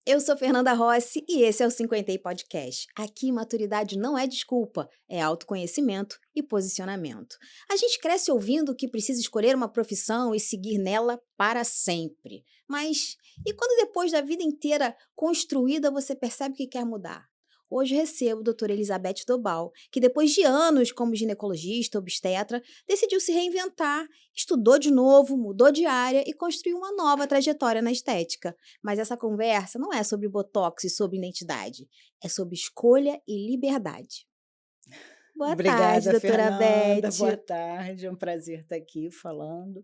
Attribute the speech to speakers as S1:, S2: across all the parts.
S1: Eu sou Fernanda Rossi e esse é o 50 Podcast. Aqui, maturidade não é desculpa, é autoconhecimento e posicionamento. A gente cresce ouvindo que precisa escolher uma profissão e seguir nela para sempre. Mas e quando depois da vida inteira construída você percebe que quer mudar? Hoje recebo a doutora Elizabeth Dobal, que depois de anos como ginecologista, obstetra, decidiu se reinventar, estudou de novo, mudou de área e construiu uma nova trajetória na estética. Mas essa conversa não é sobre botox e sobre identidade, é sobre escolha e liberdade. Boa tarde,
S2: Obrigada,
S1: doutora
S2: Fernanda. Boa
S1: Beth.
S2: tarde. É um prazer estar aqui falando.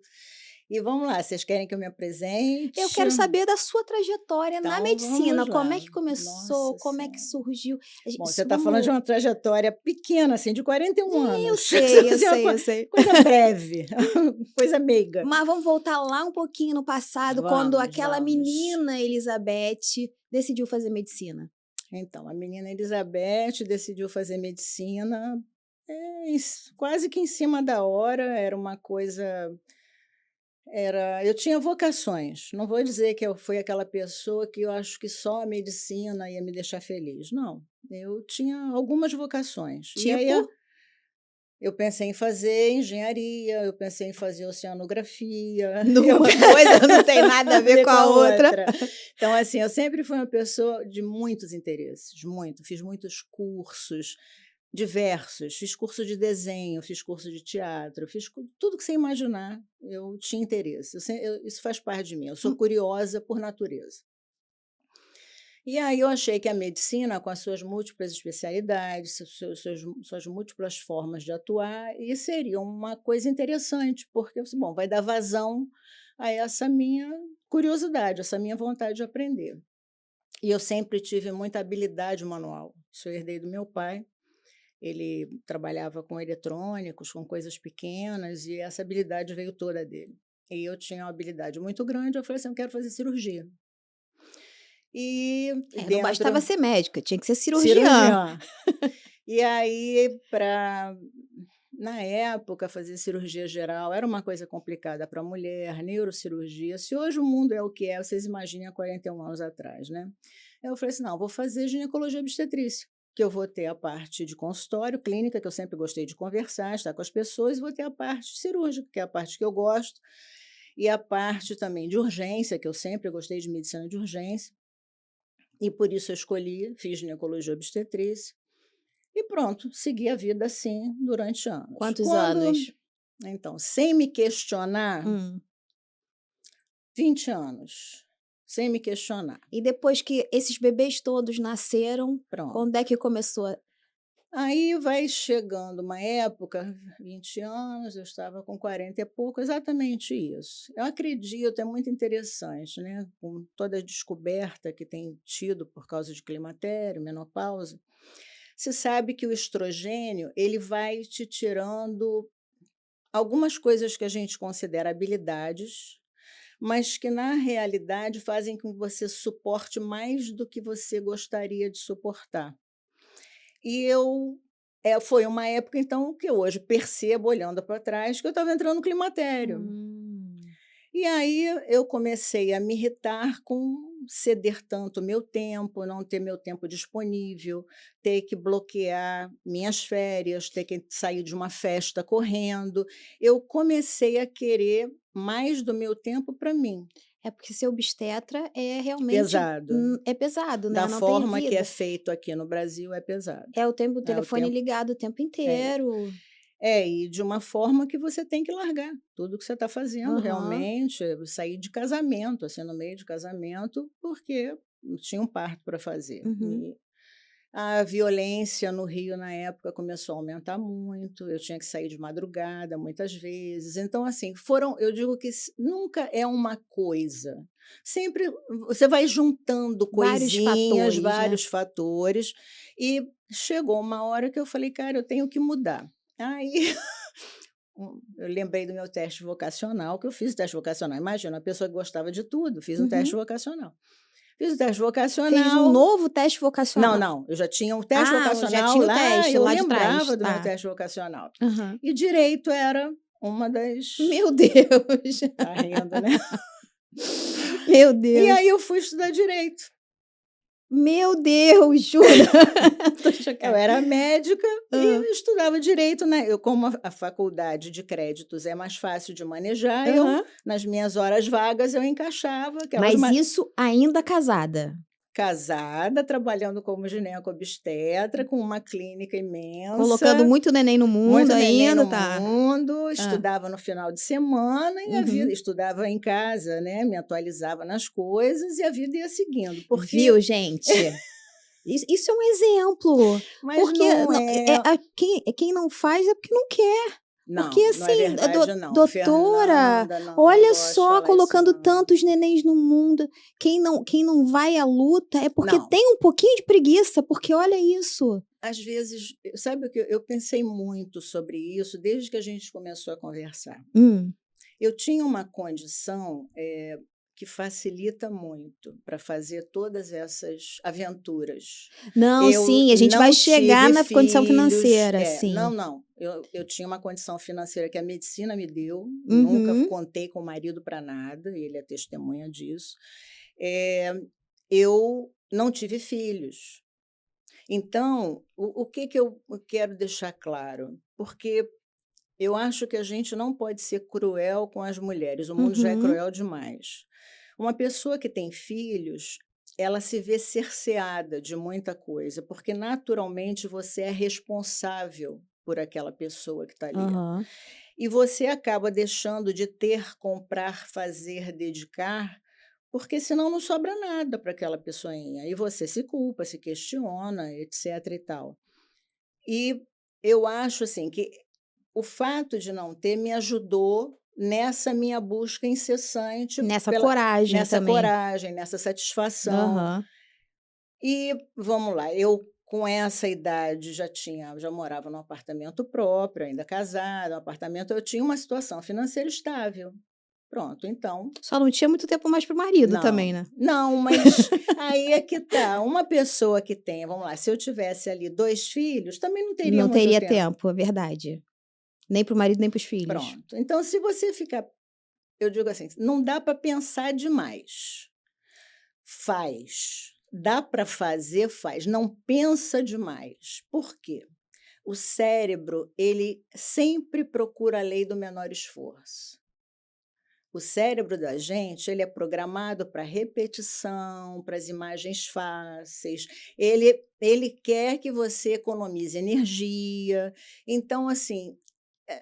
S2: E vamos lá, vocês querem que eu me
S1: Eu
S2: apresente?
S1: quero saber da sua trajetória na
S2: Então
S1: medicina,
S2: vamos
S1: como é
S2: lá.
S1: que começou,
S2: Nossa
S1: como é que
S2: Senhora.
S1: surgiu.
S2: Bom, você está falando de
S1: Vamos.
S2: uma trajetória pequena, assim, de 41
S1: Eu
S2: anos.
S1: sei, eu
S2: Assim, uma
S1: sei, eu sei.
S2: coisa breve, coisa meiga.
S1: Mas vamos voltar lá um pouquinho no passado, quando
S2: Vamos,
S1: aquela
S2: vamos.
S1: menina Elizabeth decidiu fazer medicina.
S2: Então, a menina Elizabeth decidiu fazer medicina quase que em cima da hora, era uma coisa. Eu tinha vocações, não vou dizer que eu fui aquela pessoa que eu acho que só a medicina ia me deixar feliz, não, eu tinha algumas vocações. E aí
S1: Tipo,
S2: eu pensei em fazer engenharia, eu pensei em fazer oceanografia, eu
S1: numa coisa não tem nada a ver
S2: ver
S1: com
S2: com
S1: a
S2: a
S1: outra.
S2: outra. Então, assim, eu sempre fui uma pessoa de muitos interesses, muito, fiz muitos cursos, diversos, fiz curso de desenho, fiz curso de teatro, tudo que você imaginar, eu tinha interesse. Isso faz parte de mim, eu sou
S1: Hum,
S2: curiosa por natureza. E aí eu achei que a medicina, com as suas múltiplas especialidades, suas múltiplas formas de atuar, e seria uma coisa interessante, porque eu disse, bom, vai dar vazão a essa minha curiosidade, essa minha vontade de aprender. E eu sempre tive muita habilidade manual. Isso eu herdei do meu pai. Ele trabalhava com eletrônicos, com coisas pequenas, e essa habilidade veio toda dele. E eu tinha uma habilidade muito grande, eu falei assim: "Eu quero fazer cirurgia". E
S1: não
S2: dentro
S1: bastava ser médica, tinha que ser cirurgiã.
S2: cirurgiã. E aí, na época, fazer cirurgia geral era uma coisa complicada para mulher, neurocirurgia. Se hoje o mundo é o que é, vocês imaginem há 41 anos atrás, né. Eu falei assim: "Não, vou fazer ginecologia obstetrícia, que eu vou ter a parte de consultório, clínica, que eu sempre gostei de conversar, estar com as pessoas, e vou ter a parte cirúrgica, que é a parte que eu gosto, e a parte também de urgência, que eu sempre gostei de medicina de urgência, e por isso eu escolhi, fiz ginecologia obstetrícia. E pronto, segui a vida assim durante anos.
S1: Quantos anos?
S2: Então, sem me questionar,
S1: Hum.
S2: 20 anos, sem me questionar,
S1: E depois que esses bebês todos nasceram, quando é
S2: pronto.
S1: que começou a
S2: Aí vai chegando uma época, 20 anos, eu estava com 40 e pouco, exatamente isso. Eu acredito, é muito interessante, né, com toda a descoberta que tem tido por causa de climatério, menopausa, se sabe que o estrogênio, ele vai te tirando algumas coisas que a gente considera habilidades, mas que na realidade fazem com que você suporte mais do que você gostaria de suportar. E foi uma época então que eu hoje percebo olhando para trás que eu estava entrando no climatério.
S1: Hum.
S2: E aí eu comecei a me irritar com ceder tanto o meu tempo, não ter meu tempo disponível, ter que bloquear minhas férias, ter que sair de uma festa correndo. Eu comecei a querer mais do meu tempo para mim.
S1: É porque ser obstetra é realmente,
S2: Pesado.
S1: é pesado,
S2: Da
S1: né, não tem
S2: forma que é
S1: vida.
S2: feito aqui no Brasil, é pesado.
S1: É o
S2: É o
S1: telefone
S2: tempo.
S1: ligado o tempo
S2: É.
S1: inteiro.
S2: E de uma forma que você tem que largar tudo que você está fazendo
S1: Aham.
S2: realmente, sair de casamento, assim, no meio de casamento, porque tinha um parto para fazer.
S1: Uhum.
S2: E a violência no Rio, na época, começou a aumentar muito, eu tinha que sair de madrugada muitas vezes. Então, assim, eu digo que nunca é uma coisa, sempre você vai juntando
S1: Vários
S2: coisinhas,
S1: fatores, né.
S2: vários fatores, e chegou uma hora que eu falei: "Cara, eu tenho que mudar". Aí eu lembrei do meu teste vocacional, que eu fiz o teste vocacional, imagina, uma pessoa que gostava de tudo, fiz um teste
S1: Uhum.
S2: vocacional. Fiz o teste
S1: Fez um
S2: vocacional.
S1: novo teste
S2: Não,
S1: vocacional.
S2: não, eu já tinha o teste
S1: Ah, já
S2: vocacional
S1: tinha o
S2: lá,
S1: teste
S2: eu
S1: lá de trás,
S2: lembrava do meu
S1: tá.
S2: teste vocacional.
S1: Aham.
S2: E direito era uma das.
S1: Meu Deus.
S2: Tá rindo, né.
S1: Meu
S2: E
S1: Deus.
S2: aí eu fui estudar direito.
S1: Meu Deus, jura? Tô
S2: Eu
S1: chocada.
S2: era médica
S1: Hã.
S2: e estudava direito, né, eu como a faculdade de créditos é mais fácil de manejar,
S1: Aham.
S2: nas minhas horas vagas, eu encaixava aquelas
S1: Mas isso ainda casada?
S2: casada, trabalhando como gineco-obstetra, com uma clínica
S1: Colocando
S2: imensa,
S1: muito neném no mundo
S2: muito neném
S1: ainda,
S2: no
S1: tá.
S2: mundo,
S1: Hã.
S2: estudava no final de semana e a vida
S1: Uhum.
S2: estudava em casa, né, me atualizava nas coisas e a vida ia seguindo, porque
S1: Viu, gente? Isso é um exemplo,
S2: mas
S1: porque
S2: não
S1: não
S2: é
S1: quem não faz é porque não quer. Porque,
S2: não, não é
S1: assim, a
S2: verdade não,
S1: doutora,
S2: Fernanda, não
S1: olha
S2: gosto de
S1: só,
S2: falar isso
S1: colocando
S2: não.
S1: tantos nenéns no mundo, quem não vai à luta é porque
S2: Não,
S1: tem um pouquinho de preguiça, porque olha isso.
S2: às vezes, sabe o que eu pensei muito sobre isso desde que a gente começou a conversar.
S1: Hum.
S2: Eu tinha uma condição, que facilita muito para fazer todas essas aventuras.
S1: Não,
S2: Eu
S1: sim, a gente vai
S2: não
S1: chegar
S2: tive
S1: na condição
S2: filhos
S1: financeira,
S2: não,
S1: sim.
S2: não, eu tinha uma condição financeira que a medicina me deu, nunca
S1: Uhum.
S2: contei com o marido para nada, ele é testemunha disso. Eh, eu não tive filhos. Então, o que que eu quero deixar claro? Porque eu acho que a gente não pode ser cruel com as mulheres, o mundo já é
S1: Uhum.
S2: cruel demais. Uma pessoa que tem filhos, ela se vê cerceada de muita coisa, porque naturalmente você é responsável por aquela pessoa que está ali.
S1: Aham.
S2: E você acaba deixando de ter, comprar, fazer, dedicar, porque senão não sobra nada para aquela pessoinha. E você se culpa, se questiona, etc e tal. E eu acho assim que o fato de não ter me ajudou nessa minha busca incessante
S1: Nessa
S2: pela
S1: coragem
S2: nessa
S1: também.
S2: coragem, nessa satisfação.
S1: Aham.
S2: E vamos lá, eu com essa idade já morava num apartamento próprio, ainda casada, um apartamento, eu tinha uma situação financeira estável. Pronto, então
S1: Só não tinha muito tempo mais para o marido também,
S2: não,
S1: né.
S2: não, mas aí é que tá, uma pessoa que tenha, vamos lá, se eu tivesse ali 2 filhos, também não teria
S1: Não
S2: muito
S1: teria
S2: tempo.
S1: tempo, é verdade. Nem para o marido, nem para os filhos.
S2: Pronto, então se você ficar eu digo assim, não dá para pensar demais. Faz. Dá para fazer, faz. Não pensa demais. Por quê? O cérebro, ele sempre procura a lei do menor esforço. O cérebro da gente, ele é programado para repetição, para as imagens fáceis. Ele quer que você economize energia. Então, assim,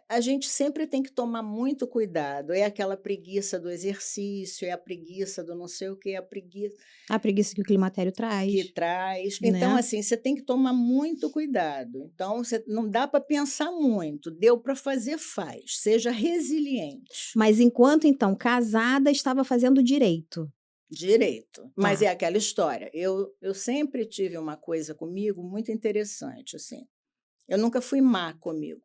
S2: a gente sempre tem que tomar muito cuidado. É aquela preguiça do exercício, é a preguiça do não sei o quê, é a preguiça
S1: A preguiça que o climatério
S2: que
S1: traz,
S2: traz. Então,
S1: né.
S2: assim, você tem que tomar muito cuidado. Então, você não dá para pensar muito. Deu para fazer, faz. Seja resiliente.
S1: Mas enquanto então casada, estava fazendo direito.
S2: Direito. Mas é
S1: Tá.
S2: aquela história. Eu sempre tive uma coisa comigo muito interessante, assim. Eu nunca fui má comigo.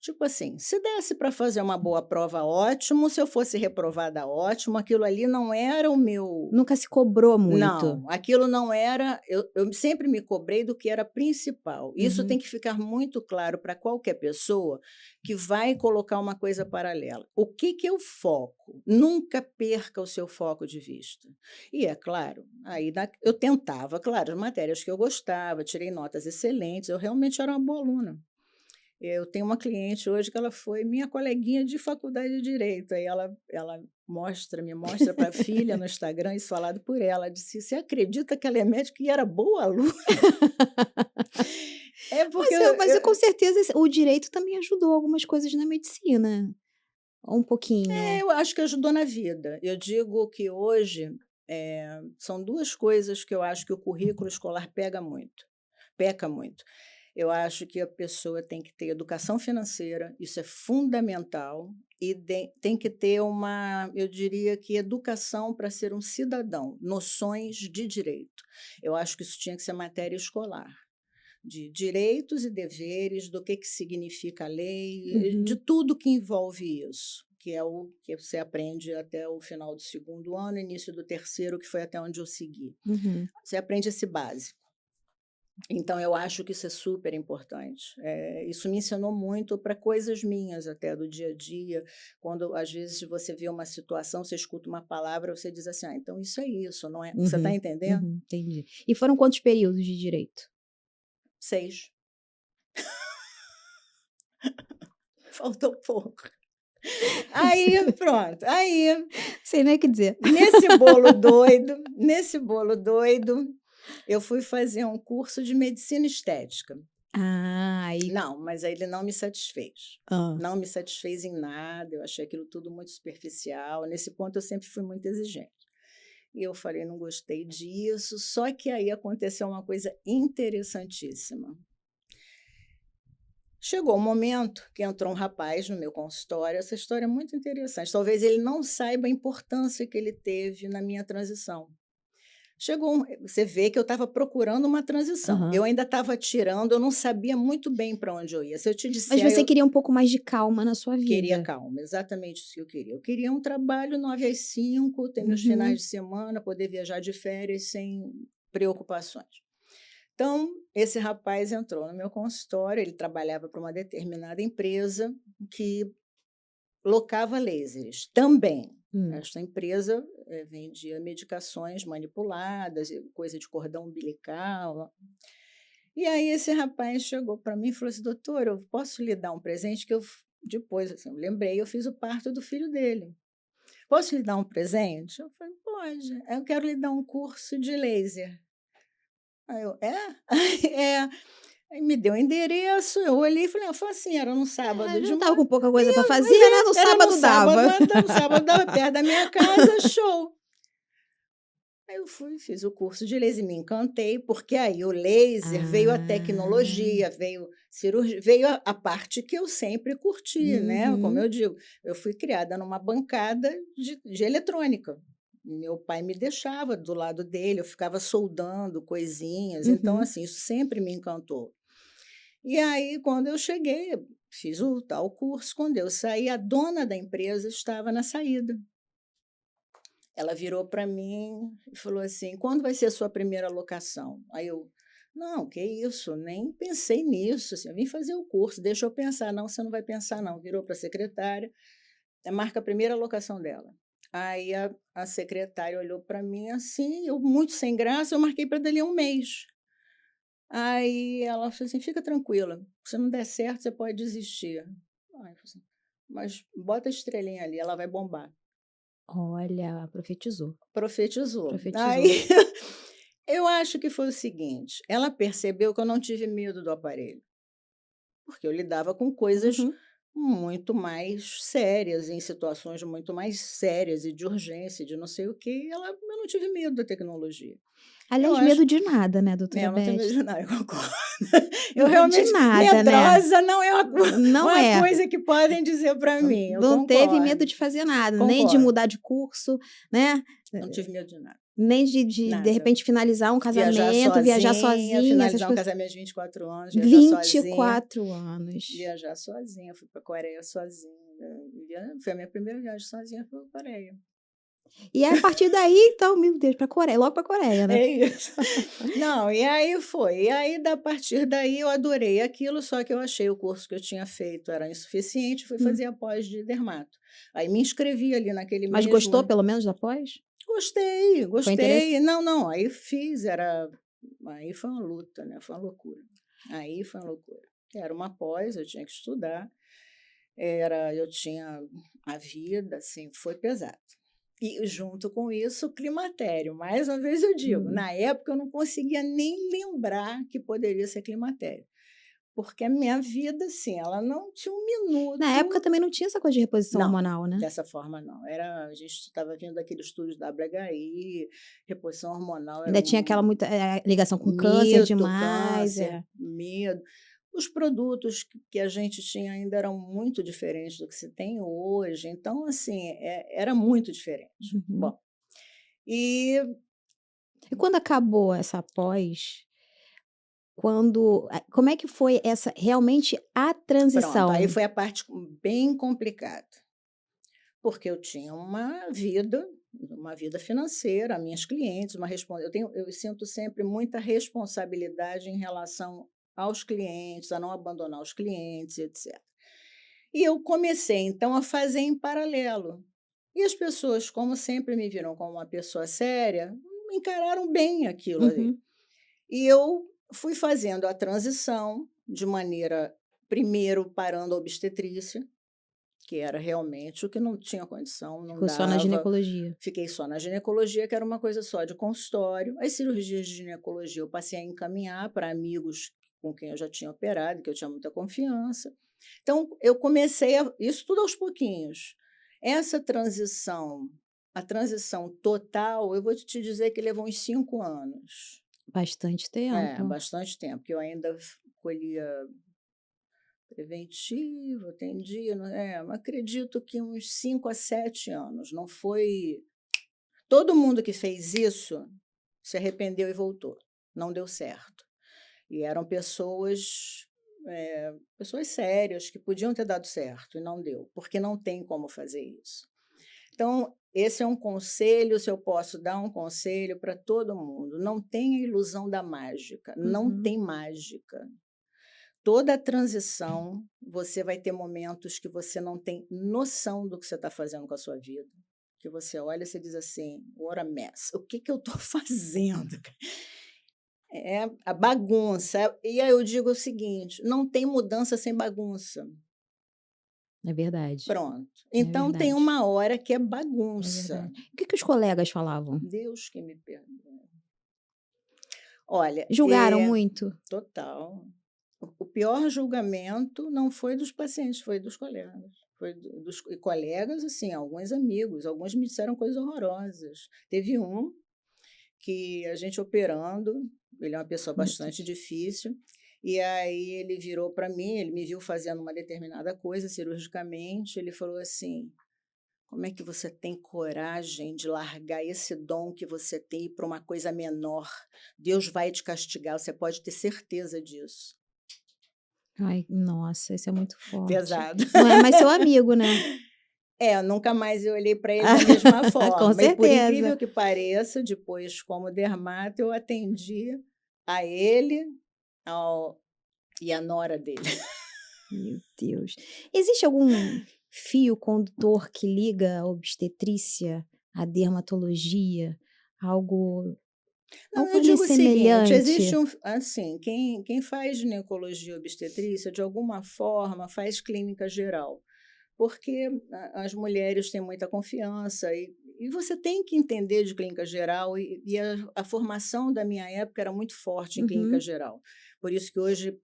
S2: Tipo assim, se desse para fazer uma boa prova, ótimo, se eu fosse reprovada, ótimo, aquilo ali não era o meu
S1: Nunca se cobrou muito.
S2: não, aquilo não era eu sempre me cobrei do que era principal. Isso tem
S1: Uhum.
S2: que ficar muito claro para qualquer pessoa que vai colocar uma coisa paralela. O que que eu foco? Nunca perca o seu foco de vista. E é claro, aí eu tentava, claro, as matérias que eu gostava, tirei notas excelentes, eu realmente era uma boa aluna. Eu tenho uma cliente hoje que ela foi minha coleguinha de faculdade de direito, aí ela me mostra para a filha no Instagram, isso falado por ela, ela disse: "Você acredita que ela é médica e era boa aluna?" É porque
S1: Mas com certeza o direito também ajudou algumas coisas na medicina, ou um pouquinho.
S2: eu acho que ajudou na vida. Eu digo que hoje, são 2 coisas que eu acho que o currículo escolar peca muito. Eu acho que a pessoa tem que ter educação financeira, isso é fundamental, e tem que ter eu diria que educação para ser um cidadão, noções de direito. Eu acho que isso tinha que ser matéria escolar, de direitos e deveres, do que significa a lei, de
S1: Uhum,
S2: tudo que envolve isso, que é o que você aprende até o final do segundo ano, início do terceiro, que foi até onde eu segui.
S1: uhum.
S2: Você aprende esse básico. Então eu acho que isso é super importante. Isso me ensinou muito para coisas minhas até do dia a dia, quando às vezes você vê uma situação, você escuta uma palavra, você diz assim: "Ah, então isso é isso, não é", você está
S1: Uhum,
S2: entendendo?
S1: uhum, entendi. E foram quantos períodos de direito?
S2: 6. Faltou pouco. Aí pronto, aí
S1: Sei nem o que dizer.
S2: nesse bolo doido, eu fui fazer um curso de medicina estética.
S1: Ah, aí
S2: Não, mas aí ele não me satisfez.
S1: hã.
S2: Não me satisfez em nada, eu achei aquilo tudo muito superficial. Nesse ponto eu sempre fui muito exigente. E eu falei: "Não gostei disso", só que aí aconteceu uma coisa interessantíssima. Chegou um momento que entrou um rapaz no meu consultório, essa história é muito interessante, talvez ele não saiba a importância que ele teve na minha transição. Você vê que eu estava procurando uma transição,
S1: Aham.
S2: eu ainda estava tirando, eu não sabia muito bem para onde eu ia. Se eu te
S1: Mas
S2: disser,
S1: você queria um pouco mais de calma na sua
S2: queria
S1: vida.
S2: calma, exatamente isso que eu queria. Eu queria um trabalho 9 às 5, ter meus finais
S1: Uhum.
S2: de semana, poder viajar de férias sem preocupações. Então, esse rapaz entrou no meu consultório, ele trabalhava para uma determinada empresa que locava lasers também.
S1: Hum.
S2: Esta empresa, vendia medicações manipuladas, e coisa de cordão umbilical. E aí esse rapaz chegou para mim e falou assim: "Doutora, eu posso lhe dar um presente?" Que eu depois, assim, eu lembrei, eu fiz o parto do filho dele. "Posso lhe dar um presente?" Eu falei: "Pode. Eu quero lhe dar um curso de laser." Aí eu: "É?" "É." Aí me deu o endereço, eu olhei e falei: "Ah, facinho." Era num sábado
S1: Já
S2: de
S1: estava
S2: manhã.
S1: com pouca coisa para fazer,
S2: Mas
S1: né, no
S2: era no
S1: sábado
S2: sábado,
S1: dava.
S2: no sábado dava perto da minha casa, show. Aí eu fui, fiz o curso de laser, me encantei, porque aí o laser veio a
S1: Ah.
S2: tecnologia, veio cirurgia, veio a parte que eu sempre curti, né, como
S1: Uhum,
S2: eu digo, eu fui criada numa bancada de eletrônica. Meu pai me deixava do lado dele, eu ficava soldando coisinhas, então
S1: uhum.
S2: assim, isso sempre me encantou. E aí quando eu cheguei, fiz o tal curso, quando eu saí, a dona da empresa estava na saída. Ela virou para mim e falou assim: "Quando vai ser a sua primeira locação?" Aí eu: "Não, que isso, nem pensei nisso, assim, eu vim fazer o curso, deixa eu pensar." "Não, você não vai pensar não." Virou para a secretária, marca a primeira locação dela. Aí a secretária olhou para mim assim, eu muito sem graça, eu marquei para dali a um mês. Aí ela falou assim: "Fica tranquila, se não der certo, você pode desistir." Aí eu falei assim: "Mas bota a estrelinha ali, ela vai bombar."
S1: Olha, profetizou,
S2: Profetizou.
S1: profetizou.
S2: Aí eu acho que foi o seguinte, ela percebeu que eu não tive medo do aparelho, porque eu lidava com coisas
S1: Uhum.
S2: muito mais sérias, em situações muito mais sérias e de urgência, de não sei o quê, e eu não tive medo da tecnologia. Eu
S1: Aliás,
S2: acho
S1: medo de nada, né, doutora
S2: eu não tenho
S1: Beth?
S2: medo de nada, eu concordo. Eu
S1: De
S2: realmente
S1: nada, né.
S2: medrosa não é
S1: Não
S2: uma
S1: é.
S2: coisa que podem dizer para mim, eu
S1: Não teve medo
S2: concordo,
S1: de fazer nada, nem de
S2: concordo.
S1: mudar de curso, né,
S2: Não tive medo de nada,
S1: nem de
S2: nada.
S1: repente finalizar um
S2: Viajar
S1: casamento, viajar
S2: sozinha,
S1: sozinha, essas
S2: finalizar um
S1: coisas.
S2: casamento de 24 anos, viajar sozinha,
S1: 24 anos.
S2: viajar sozinha, fui para a Coreia sozinha, foi a minha primeira viagem sozinha, foi para a Coreia.
S1: E a partir daí, então, meu Deus, pra Coreia, logo pra Coreia, né.
S2: É isso. Não, e aí foi, e aí a partir daí eu adorei aquilo, só que eu achei o curso que eu tinha feito era insuficiente, fui
S1: Hum.
S2: fazer a pós de dermato. Aí me inscrevi ali naquele
S1: Mas gostou
S2: mesmo.
S1: pelo menos da pós?
S2: Gostei,
S1: Foi interess
S2: gostei. Não, não, aí fiz, aí foi uma luta, né, foi uma loucura. Aí foi uma loucura. Era uma pós, eu tinha que estudar, eu tinha a vida, assim, foi pesado. E junto com isso, o climatério, mais uma vez eu digo,
S1: hum.
S2: na época eu não conseguia nem lembrar que poderia ser climatério, porque a minha vida, assim, ela não tinha um
S1: Na época
S2: minuto.
S1: também não tinha essa coisa de reposição
S2: Não,
S1: hormonal, né.
S2: dessa forma não. A gente estava vendo daquele estúdio WHI, reposição hormonal era
S1: Ainda tinha aquela
S2: um
S1: muita, ligação com câncer
S2: mito,
S1: demais,
S2: câncer,
S1: é.
S2: medo. Os produtos que a gente tinha ainda eram muito diferentes do que se tem hoje, então, assim, era muito diferente.
S1: Uhum.
S2: Bom, e
S1: E quando acabou essa pós, como é que foi essa realmente a
S2: pronto, aí
S1: transição?
S2: foi a parte bem complicada, porque eu tinha uma vida, uma vida financeira, a minhas clientes, eu sinto sempre muita responsabilidade em relação aos clientes, a não abandonar os clientes, etc. E eu comecei, então, a fazer em paralelo. E as pessoas, como sempre me viram como uma pessoa séria, encararam bem aquilo ali.
S1: Uhum.
S2: E eu fui fazendo a transição de maneira, primeiro parando a obstetrícia, que era realmente o que não tinha condição, não
S1: Ficou só na
S2: dava.
S1: ginecologia.
S2: Fiquei só na ginecologia, que era uma coisa só de consultório. As cirurgias de ginecologia eu passei a encaminhar para amigos com quem eu já tinha operado, que eu tinha muita confiança. Então, eu comecei isso tudo aos pouquinhos. Essa transição, a transição total, eu vou te dizer que levou uns 5 anos.
S1: Bastante
S2: É,
S1: tempo.
S2: bastante tempo, que eu ainda colhia preventivo, atendia, acredito que uns 5 a 7 anos. Não foi. Todo mundo que fez isso se arrependeu e voltou. Não deu certo. E eram pessoas sérias que podiam ter dado certo e não deu, porque não tem como fazer isso. Então, esse é um conselho, se eu posso dar um conselho para todo mundo: não tenha ilusão da mágica, não
S1: Uhum.
S2: tem mágica. Toda a transição, você vai ter momentos que você não tem noção do que você está fazendo com a sua vida. Que você olha e você diz assim: what a mess, o que eu estou fazendo? É a bagunça. E aí eu digo o seguinte: não tem mudança sem bagunça.
S1: É verdade,
S2: Pronto.
S1: é
S2: Então tem
S1: verdade,
S2: uma hora que é
S1: é
S2: bagunça.
S1: verdade. O que os colegas falavam?
S2: Deus que me perdoe. Olha,
S1: Julgaram muito?
S2: total. O pior julgamento não foi dos pacientes, foi dos colegas. Foi dos colegas, assim, alguns amigos, alguns me disseram coisas horrorosas. Teve um que a gente operando, ele é uma pessoa
S1: Meu
S2: bastante
S1: Deus.
S2: difícil, e aí ele virou para mim, ele me viu fazendo uma determinada coisa cirurgicamente, ele falou assim: como é que você tem coragem de largar esse dom que você tem e ir para uma coisa menor? Deus vai te castigar, você pode ter certeza disso.
S1: Ai, nossa, isso é muito forte.
S2: Pesado.
S1: Não é mais seu amigo, né?
S2: Nunca mais eu olhei para ele da mesma
S1: Com
S2: forma. E por
S1: certeza.
S2: incrível que pareça, depois, como dermato, eu atendi a ele e a nora dele.
S1: Meu Deus. Existe algum fio condutor que liga a obstetrícia à dermatologia? Algo
S2: Não,
S1: algo
S2: eu
S1: ali
S2: digo o seguinte, existe
S1: semelhante?
S2: assim, quem faz ginecologia e obstetrícia, de alguma forma, faz clínica geral, porque as mulheres têm muita confiança e você tem que entender de clínica geral e a formação da minha época era muito forte em clínica
S1: Uhum.
S2: geral. Por isso que hoje,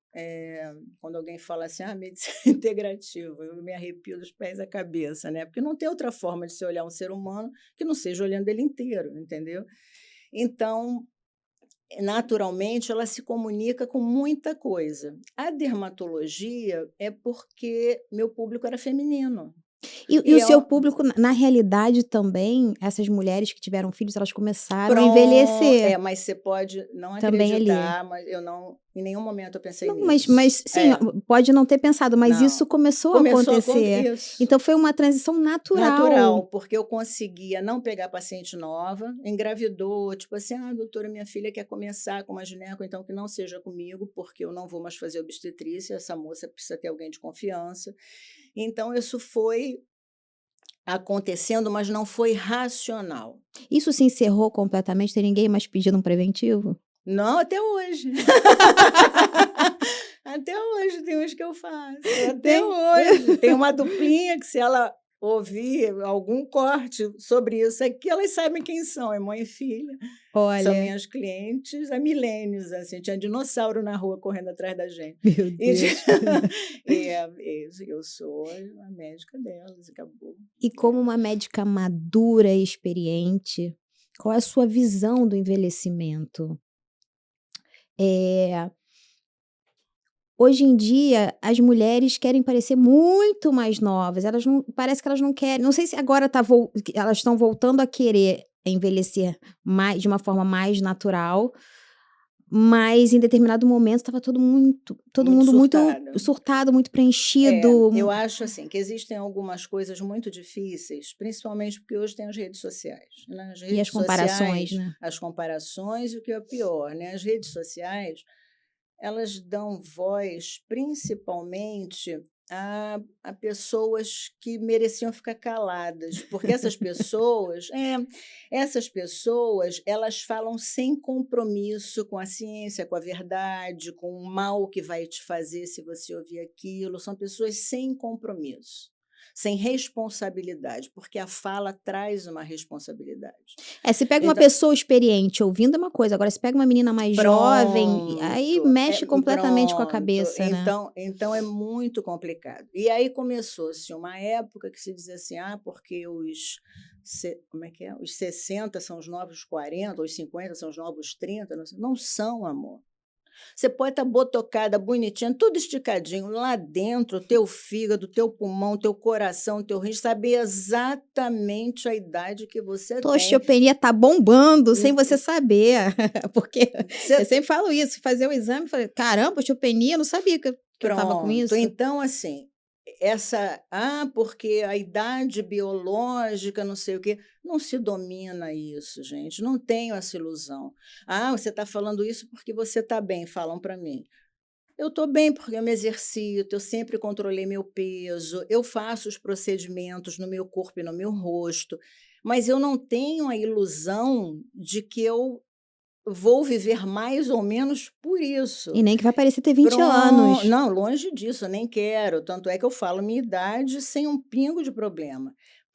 S2: quando alguém fala assim, medicina integrativa, eu me arrepio dos pés à cabeça, né? Porque não tem outra forma de se olhar um ser humano que não seja olhando ele inteiro, entendeu? Então, naturalmente, ela se comunica com muita coisa. A dermatologia é porque meu público era feminino.
S1: E
S2: E
S1: o seu
S2: eu
S1: público, na realidade também, essas mulheres que tiveram filhos, elas começaram a
S2: Pron
S1: envelhecer
S2: mas você pode não
S1: também ali.
S2: acreditar, mas eu não em nenhum momento eu pensei
S1: Não,
S2: nisso.
S1: mas sim, pode não ter pensado, mas isso
S2: Não.
S1: começou a
S2: Começou a
S1: acontecer.
S2: isso.
S1: Então foi uma transição natural.
S2: Natural, porque eu conseguia não pegar paciente nova, engravidou, tipo assim: "Ah, doutora, minha filha quer começar com uma gineco, então que não seja comigo, porque eu não vou mais fazer obstetrícia, essa moça precisa ter alguém de confiança". Então isso foi acontecendo, mas não foi racional.
S1: Isso se encerrou completamente, tem ninguém mais pedindo um preventivo?
S2: Não, até hoje. Até hoje tem uns que eu faço, até
S1: Tem?
S2: hoje. Tem uma duplinha que se ela ouvir algum corte sobre isso aqui, elas sabem quem são, é mãe e filha. São
S1: Olha,
S2: minhas clientes há milênios, assim, tinha dinossauro na rua correndo atrás da gente.
S1: meu
S2: E de
S1: Deus.
S2: eu sou a médica delas, acabou.
S1: E como uma médica madura e experiente, qual é a sua visão do envelhecimento? Eh, Hoje em dia, as mulheres querem parecer muito mais novas, elas não parece que elas não querem, não sei se agora que elas estão voltando a querer envelhecer mais de uma forma mais natural, Mas em determinado momento estava todo
S2: Muito
S1: mundo muito
S2: surtada.
S1: surtado, muito
S2: É,
S1: preenchido.
S2: eu acho assim que existem algumas coisas muito difíceis, principalmente porque hoje tem as redes sociais. Nas
S1: E as
S2: redes
S1: comparações,
S2: sociais,
S1: né?
S2: as comparações e o que é pior, né? As redes sociais, elas dão voz principalmente a pessoas que mereciam ficar caladas, porque essas pessoas, elas falam sem compromisso com a ciência, com a verdade, com o mal que vai te fazer se você ouvir aquilo. São pessoas sem compromisso, sem responsabilidade, porque a fala traz uma responsabilidade.
S1: Se pega uma
S2: Então,
S1: pessoa experiente ouvindo é uma coisa, agora se pega uma menina mais jovem, aí
S2: pronto,
S1: mexe completamente com a
S2: pronto.
S1: cabeça, né?
S2: Então é muito complicado. E aí começou-se uma época que se dizia assim: porque como é que é? Os 60 são os novos 40, os 50 são os novos 30. Não, não são, amor. Você pode estar botocada, bonitinha, tudo esticadinho. Lá dentro, o teu fígado, o teu pulmão, o teu coração, o teu rim, saber exatamente a idade que você
S1: Tua
S2: tem.
S1: osteopenia tá bombando sem você saber, porque eu
S2: Você
S1: sempre falo isso, fazer o exame, falei: "Caramba, osteopenia, eu não sabia que eu estava com
S2: Pronto.
S1: isso".
S2: Então, assim, porque a idade biológica, não sei o quê, não se domina isso, gente, não tenho essa ilusão. Você está falando isso porque você está bem, falam para mim. Eu estou bem porque eu me exercito, eu sempre controlei meu peso, eu faço os procedimentos no meu corpo e no meu rosto, mas eu não tenho a ilusão de que eu vou viver mais ou menos por
S1: E
S2: isso.
S1: nem que vai parecer ter 20 anos.
S2: Não, longe disso, eu nem quero, tanto é que eu falo minha idade sem um pingo de problema.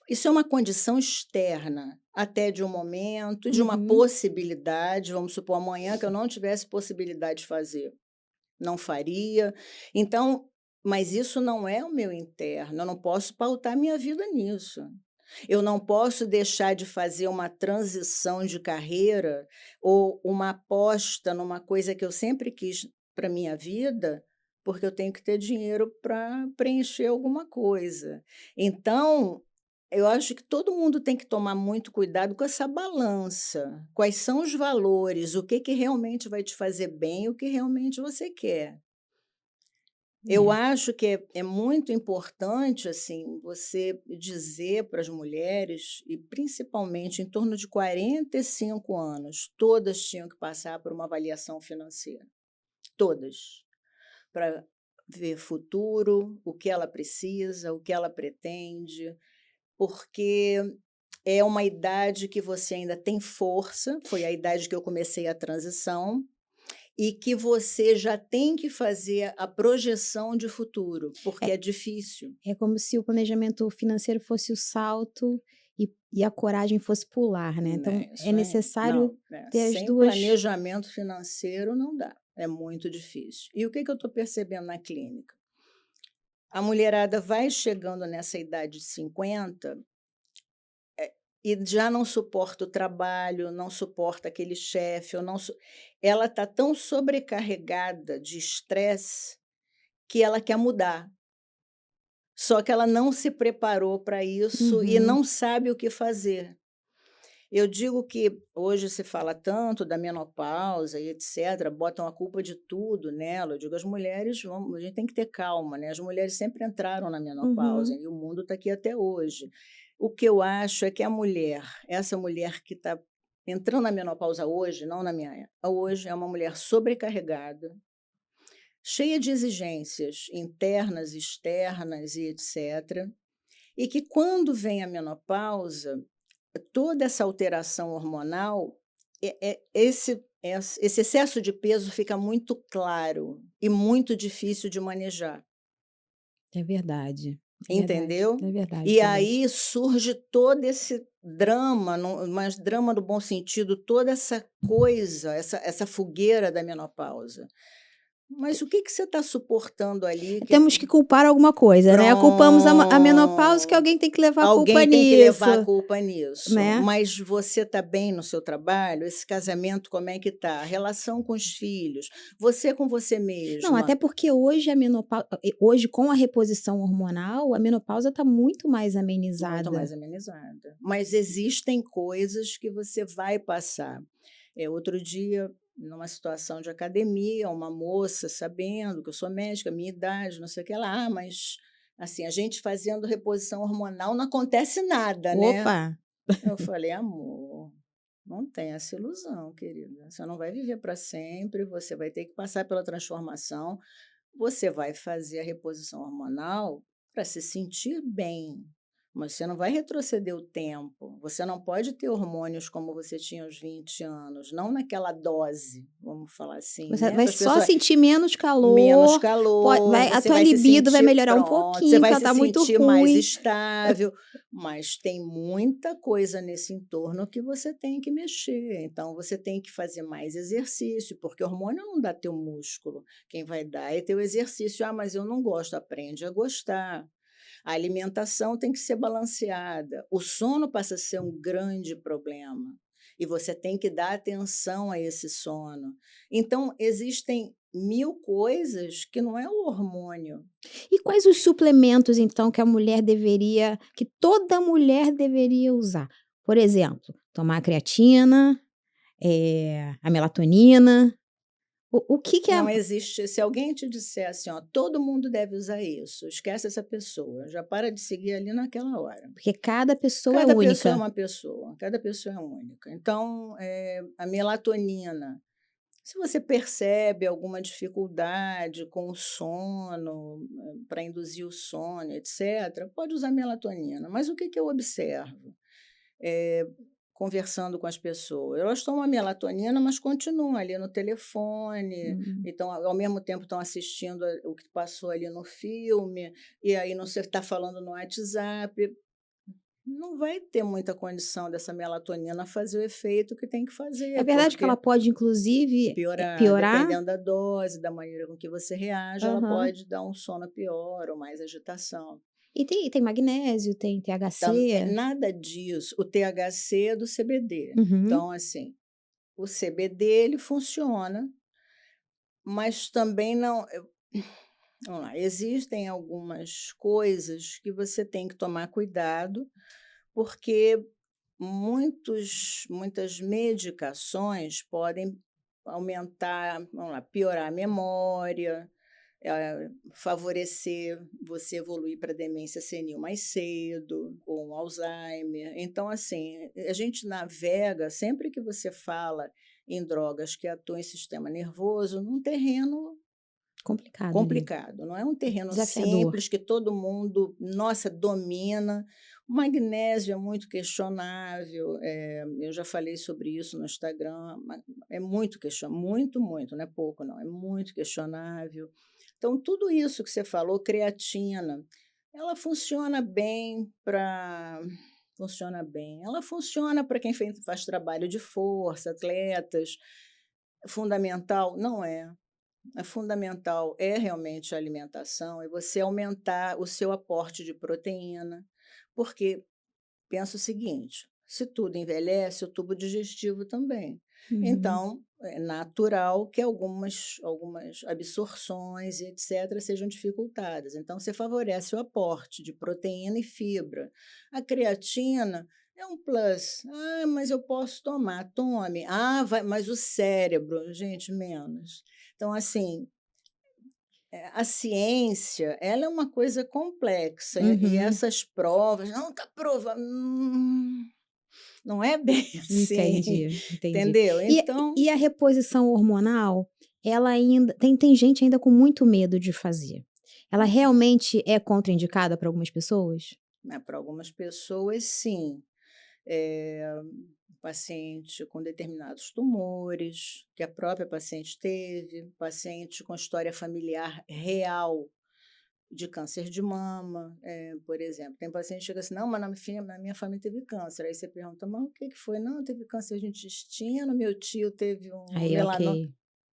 S2: Isso é uma condição externa, até de um momento, de uma
S1: Uhum.
S2: possibilidade, vamos supor, amanhã que eu não tivesse possibilidade de fazer, não faria. Então, mas isso não é o meu interno, eu não posso pautar minha vida nisso. Eu não posso deixar de fazer uma transição de carreira ou uma aposta numa coisa que eu sempre quis para minha vida, porque eu tenho que ter dinheiro para preencher alguma coisa. Então, eu acho que todo mundo tem que tomar muito cuidado com essa balança. Quais são os valores, o que que realmente vai te fazer bem, o que realmente você quer. Eu
S1: É.
S2: acho que é muito importante, assim, você dizer para as mulheres, e principalmente em torno de 45 anos, todas tinham que passar por uma avaliação financeira, todas, para ver futuro, o que ela precisa, o que ela pretende, porque é uma idade que você ainda tem força, foi a idade que eu comecei a transição, e que você já tem que fazer a projeção de futuro, porque
S1: É
S2: é difícil.
S1: é como se o planejamento financeiro fosse o salto e a coragem fosse pular, né. Então
S2: Né,
S1: é
S2: isso aí
S1: necessário
S2: não, né,
S1: ter as
S2: sem
S1: 2.
S2: planejamento financeiro não dá, é muito difícil. E o que que eu estou percebendo na clínica? A mulherada vai chegando nessa idade de 50 e já não suporta o trabalho, não suporta aquele chefe, ou não su ela está tão sobrecarregada de estresse que ela quer mudar. Só que ela não se preparou para isso e
S1: Uhum.
S2: não sabe o que fazer. Eu digo que hoje se fala tanto da menopausa e etcétera, botam a culpa de tudo nela. Eu digo: "As mulheres a gente tem que ter calma, né, as mulheres sempre entraram na menopausa
S1: Uhum.
S2: e o mundo está aqui até hoje". O que eu acho é que a mulher, essa mulher que está entrando na menopausa hoje, não na minha época, hoje é uma mulher sobrecarregada, cheia de exigências internas, externas e etcétera, e que quando vem a menopausa, toda essa alteração hormonal, esse excesso de peso fica muito claro e muito difícil de manejar,
S1: É verdade, é verdade,
S2: entendeu?
S1: é verdade
S2: E
S1: também.
S2: aí surge todo esse drama, mas drama no bom sentido, toda essa coisa, essa fogueira da menopausa. Mas o que que você está suportando ali que
S1: Temos que culpar alguma coisa, né, culpamos a menopausa, que
S2: pronto.
S1: alguém tem que levar a culpa
S2: Alguém tem que
S1: nisso,
S2: levar a culpa nisso.
S1: né.
S2: Mas você está bem no seu trabalho? Esse casamento como é que está? A relação com os filhos? Você com você
S1: Não, até
S2: mesma?
S1: porque hoje hoje com a reposição hormonal, a menopausa está muito mais
S2: Muito
S1: amenizada.
S2: mais amenizada. Mas existem coisas que você vai passar. Outro dia numa situação de academia, uma moça sabendo que eu sou médica, minha idade, não sei o que lá, mas assim, a gente fazendo reposição hormonal não acontece nada, né?
S1: Opa!
S2: Eu falei: "Amor, não tem essa ilusão, querida. Você não vai viver para sempre, você vai ter que passar pela transformação. Você vai fazer a reposição hormonal para se sentir bem, mas você não vai retroceder o tempo. Você não pode ter hormônios como você tinha aos 20 anos, não naquela dose, vamos falar assim,
S1: Você
S2: né,
S1: vai
S2: para as
S1: só
S2: pessoas
S1: sentir menos
S2: menos
S1: calor,
S2: calor,
S1: a
S2: você
S1: tua
S2: vai se
S1: libido vai
S2: sentir
S1: melhorar um
S2: pronto, você
S1: pouquinho, porque
S2: vai
S1: ela
S2: se
S1: tá muito
S2: sentir mais
S1: ruim.
S2: estável, mas tem muita coisa nesse entorno que você tem que mexer. Então você tem que fazer mais exercício, porque hormônio não dá teu músculo, quem vai dar é teu exercício. "Ah, mas eu não gosto", aprende a gostar. A alimentação tem que ser balanceada. O sono passa a ser um grande problema e você tem que dar atenção a esse sono. Então, existem 1000 coisas que não é o hormônio.
S1: E quais os suplementos, então, que toda mulher deveria usar? Por exemplo, tomar a creatina, a melatonina. O que que é
S2: Não existe. Se alguém te disser assim: "Ó, todo mundo deve usar isso", esquece essa pessoa, já para de seguir ali naquela hora.
S1: porque cada pessoa é
S2: Cada pessoa é
S1: única.
S2: uma pessoa, cada pessoa é única. Então, a melatonina, se você percebe alguma dificuldade com o sono, para induzir o sono, etcétera, pode usar melatonina. Mas o que que eu observo? Eh, Conversando com as pessoas, elas tomam a melatonina, mas continuam ali no telefone,
S1: Hum.
S2: então, ao mesmo tempo estão assistindo o que passou ali no filme, e aí não você está falando no WhatsApp. Não vai ter muita condição dessa melatonina fazer o efeito que tem que
S1: É
S2: fazer,
S1: verdade que ela
S2: porque
S1: pode, inclusive,
S2: piorar,
S1: piorar?
S2: dependendo da dose, da maneira com que você reage, ela
S1: Aham.
S2: pode dar um sono pior ou mais agitação.
S1: E tem magnésio, tem THC.
S2: Nada disso. O THC é do CBD.
S1: Uhum.
S2: Então, assim, o CBD ele funciona, mas também não. Vamos lá, existem algumas coisas que você tem que tomar cuidado, porque muitas medicações podem aumentar, vamos lá, piorar a memória, favorecer você evoluir para demência senil mais cedo, ou um Alzheimer. Então, assim, a gente navega, sempre que você fala em drogas que atuam em sistema nervoso, num terreno
S1: Complicado ali.
S2: complicado, não é um terreno
S1: Desafiador.
S2: simples que todo mundo, nossa, domina. O magnésio é muito questionável, eu já falei sobre isso no Instagram, é muito questionável, muito, muito, não é pouco não, é muito questionável. Então tudo isso que você falou, creatina, ela funciona bem, ela funciona para quem faz trabalho de força, atletas. Fundamental? Não é. É fundamental, é realmente a alimentação, é você aumentar o seu aporte de proteína, porque pensa o seguinte: se tudo envelhece, o tubo digestivo também.
S1: Uhum.
S2: Então, é natural que algumas absorções e etcétera sejam dificultadas. Então, você favorece o aporte de proteína e fibra. A creatina é um plus. "Ah, mas eu posso tomar", tome. "Ah, vai", mas o cérebro, gente, menos. Então, assim, a ciência, ela é uma coisa complexa e
S1: Uhum.
S2: essas provas, não está prova não é bem assim,
S1: Entendi, entendi.
S2: entendeu?
S1: E
S2: Então,
S1: e a reposição hormonal, ela ainda tem gente ainda com muito medo de fazer. Ela realmente é contraindicada para algumas pessoas?
S2: né, para algumas pessoas sim, eh, paciente com determinados tumores, que a própria paciente teve, paciente com história familiar real de câncer de mama, por exemplo. Tem paciente que chega assim: "Não, mas na minha família teve câncer". Aí você pergunta: "Mas o que que foi?". "Não, teve câncer de intestino, meu tio teve um
S1: Aí, ok,
S2: melanoma".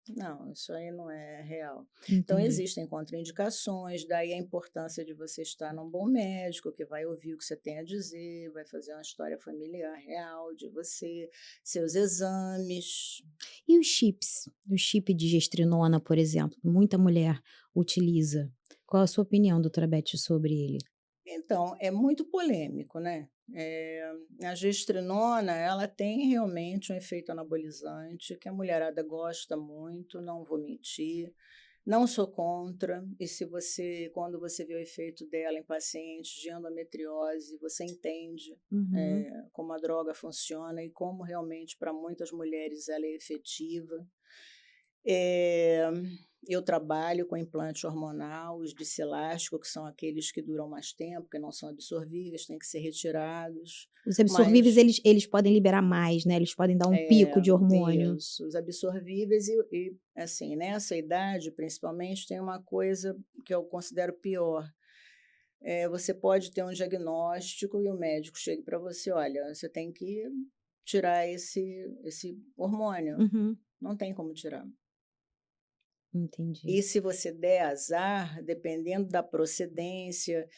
S2: Não, isso aí não é real. Então
S1: entendi.
S2: existem contraindicações, daí a importância de você estar num bom médico, que vai ouvir o que você tem a dizer, vai fazer uma história familiar real de você, seus exames.
S1: E os chips? O chip de gestrinona, por exemplo, muita mulher utiliza. Qual a sua opinião, doutora Beth, sobre ele?
S2: Então, é muito polêmico, né. A gestrinona, ela tem realmente um efeito anabolizante que a mulherada gosta muito, não vou mentir. Não sou contra, e se você, quando você vê o efeito dela em pacientes de endometriose, você entende
S1: Uhum.
S2: como a droga funciona e como realmente para muitas mulheres ela é efetiva. Eh, eu trabalho com implante hormonal, os discelástico, que são aqueles que duram mais tempo, que não são absorvíveis, têm que ser retirados,
S1: Os absorvíveis,
S2: mas
S1: eles podem liberar mais, né, eles podem dar um pico de hormônio.
S2: isso, os absorvíveis assim, nessa idade, principalmente, tem uma coisa que eu considero pior. Você pode ter um diagnóstico e o médico chega para você: "Olha, você tem que tirar esse hormônio".
S1: Uhum,
S2: Não tem como tirar.
S1: entendi.
S2: E se você der azar, dependendo da procedência,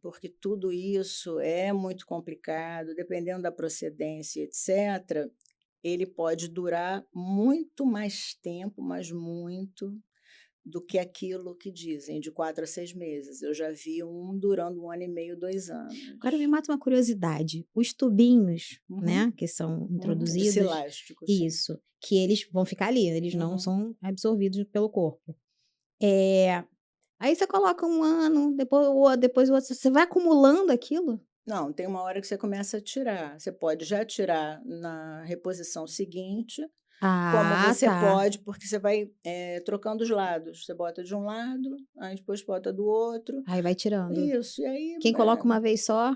S2: porque tudo isso é muito complicado, dependendo da procedência, etcétera, ele pode durar muito mais tempo, mas muito, do que aquilo que dizem, de 4 a 6 meses. Eu já vi um durando 1 ano e meio, 2
S1: Agora me
S2: anos.
S1: mata uma curiosidade, os tubinhos,
S2: Uhum,
S1: né, que são
S2: uhum.
S1: introduzidos
S2: Discilástico, sim.
S1: isso, que eles vão ficar ali, eles não
S2: Uhum.
S1: são absorvidos pelo corpo. Eh, aí você coloca 1 ano, depois o outro, você vai acumulando aquilo?
S2: Não, tem uma hora que você começa a tirar. Você pode já tirar na reposição seguinte, como
S1: Ah,
S2: você
S1: tá.
S2: pode, porque você vai, trocando os lados. Você bota de um lado, aí depois bota do outro.
S1: Aí vai tirando.
S2: Isso, e aí,
S1: Quem coloca uma vez só,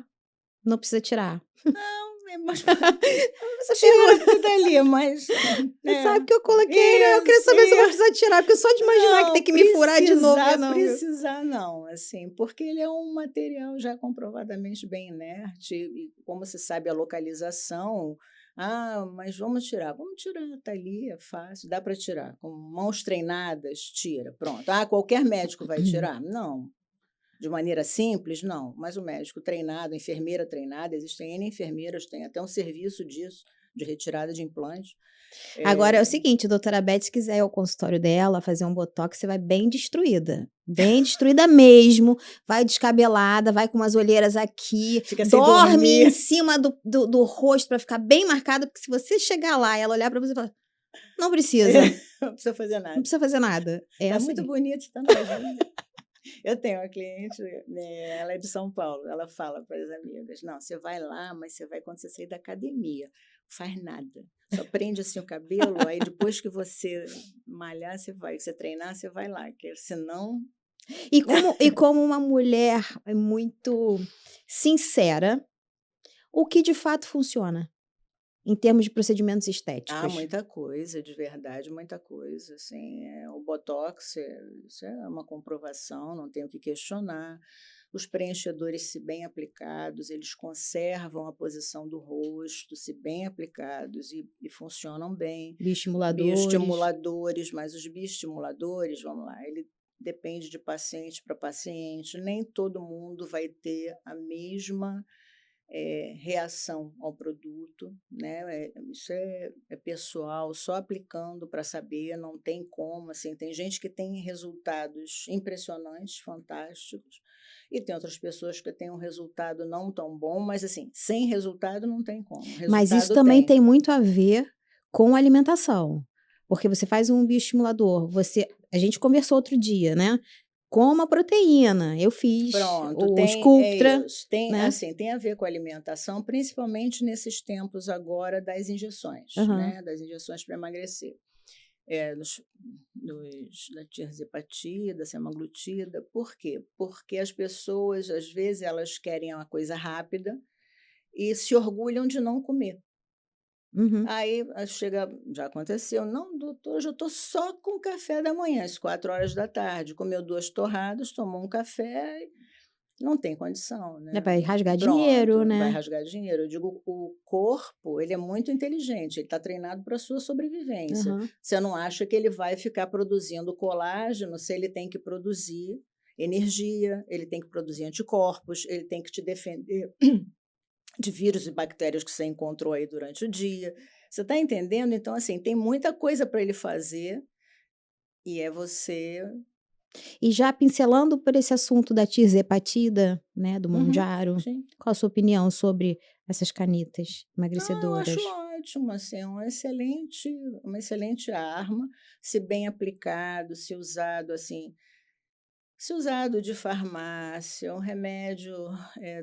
S1: não precisa tirar.
S2: não, é mais
S1: Essa
S2: tira
S1: pergunta,
S2: tudo ali, mas
S1: você sabe que eu coloquei, né, eu queria
S2: isso,
S1: saber se eu vou
S2: isso.
S1: precisar tirar, porque só de imaginar que tem
S2: Não,
S1: que me furar de novo, eu
S2: precisar,
S1: não, viu.
S2: precisar não, assim, porque ele é um material já comprovadamente bem inerte e como se sabe a localização, "Ah, mas vamos tirar, tá ali, é fácil, dá para tirar, com mãos treinadas, tira, pronto. Ah, qualquer médico vai tirar? Não. De maneira simples? Não, mas o médico treinado, a enfermeira treinada, existem N enfermeiras, tem até um serviço disso, de retirada de implante.
S1: Agora é o
S2: Eh
S1: seguinte, doutora Beth, se quiser ir ao consultório dela, fazer um botox, você vai bem destruída mesmo, vai descabelada, vai com umas olheiras aqui,
S2: Fica sem
S1: dorme em
S2: dormir.
S1: cima do rosto para ficar bem marcada, porque se você chegar lá e ela olhar para você e falar: "Não precisa,
S2: Não precisa fazer
S1: não
S2: nada.
S1: precisa fazer nada", é
S2: Tá
S1: essa
S2: muito
S1: aí.
S2: bonito, tá novinha. Eu tenho uma cliente, ela é de São Paulo, ela fala para as amigas: "Não, você vai lá, mas você vai quando você sair da academia, faz nada, só prende assim o cabelo, aí depois que você malhar, você vai, que você treinar, você vai lá, que senão".
S1: E como uma mulher muito sincera, o que de fato funciona, em termos de procedimentos
S2: Ah,
S1: estéticos?
S2: muita coisa, de verdade, muita coisa, assim, o botox, isso é uma comprovação, não tenho o que questionar. Os preenchedores, se bem aplicados, eles conservam a posição do rosto, se bem aplicados, e funcionam bem.
S1: Bioestimuladores.
S2: Bioestimuladores, mas os bioestimuladores, vamos lá, ele depende de paciente para paciente, nem todo mundo vai ter a mesma reação ao produto, né, isso é pessoal, só aplicando para saber, não tem como, assim, tem gente que tem resultados impressionantes, fantásticos, e tem outras pessoas que têm um resultado não tão bom, mas assim, sem resultado não tem como,
S1: Mas isso
S2: resultado
S1: também
S2: tem.
S1: tem muito a ver com alimentação, porque você faz um bioestimulador, a gente conversou outro dia, né, coma proteína, eu fiz
S2: Pronto,
S1: o
S2: tem é
S1: Sculptra,
S2: isso, tem
S1: né.
S2: assim, tem a ver com alimentação, principalmente nesses tempos agora das injeções,
S1: Aham.
S2: né, das injeções para emagrecer. Da tirzepatida, semaglutida. Por quê? Porque as pessoas, às vezes, elas querem uma coisa rápida e se orgulham de não comer.
S1: Uhum.
S2: Aí, chega, já aconteceu: "Não, doutor, hoje eu estou só com café da manhã", às 4 horas da tarde, comeu 2 torradas, tomou um café, não tem condição,
S1: É,
S2: né.
S1: vai rasgar dinheiro,
S2: Pronto, vai
S1: né.
S2: rasgar dinheiro. Eu digo, o corpo, ele é muito inteligente, ele está treinado para a sua sobrevivência.
S1: Aham.
S2: Você não acha que ele vai ficar produzindo colágeno se ele tem que produzir energia, ele tem que produzir anticorpos, ele tem que te defender de vírus e bactérias que você encontrou aí durante o dia. Você está entendendo? Então, assim, tem muita coisa para ele fazer e é você
S1: E já pincelando por esse assunto da tirzepatida, né, do
S2: Uhum,
S1: Monjaro,
S2: sim.
S1: qual a sua opinião sobre essas canetas
S2: Ah, eu acho
S1: emagrecedoras?
S2: ótimo, assim, é uma excelente arma, se bem aplicado, se usado de farmácia, um remédio,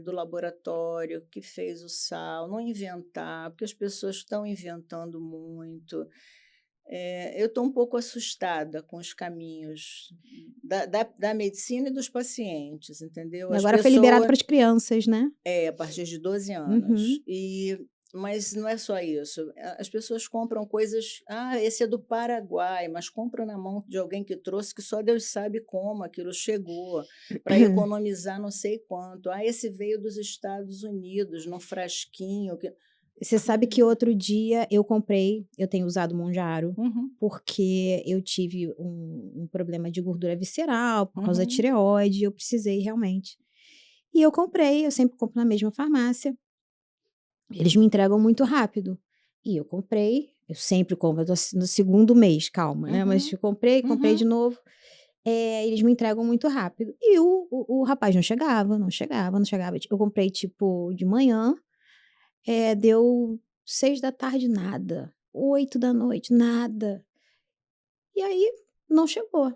S2: do laboratório que fez o sal, não inventar, porque as pessoas estão inventando muito. Eu estou um pouco assustada com os caminhos da medicina e dos pacientes, entendeu?
S1: E
S2: As
S1: agora foi liberado
S2: pessoas
S1: para as crianças, né?
S2: a partir de 12 anos.
S1: Uhum.
S2: Mas não é só isso, as pessoas compram coisas: "Ah, esse é do Paraguai", mas compram na mão de alguém que trouxe, que só Deus sabe como aquilo chegou, para economizar não sei quanto. "Ah, esse veio dos Estados Unidos, num frasquinho que".
S1: Você sabe que outro dia eu tenho usado Monjaro,
S2: Uhum,
S1: porque eu tive um problema de gordura visceral por causa da
S2: uhum,
S1: tireoide, eu precisei realmente. E eu sempre compro na mesma farmácia, eles me entregam muito rápido. E eu comprei, eu sempre compro, eu tô no segundo mês, calma, né, mas
S2: uhum,
S1: eu comprei de
S2: uhum.
S1: novo, eles me entregam muito rápido. E o rapaz não chegava, não chegava, não chegava. Eu comprei, tipo, de manhã, deu 6 da tarde nada, 8 da noite nada. E aí, não chegou.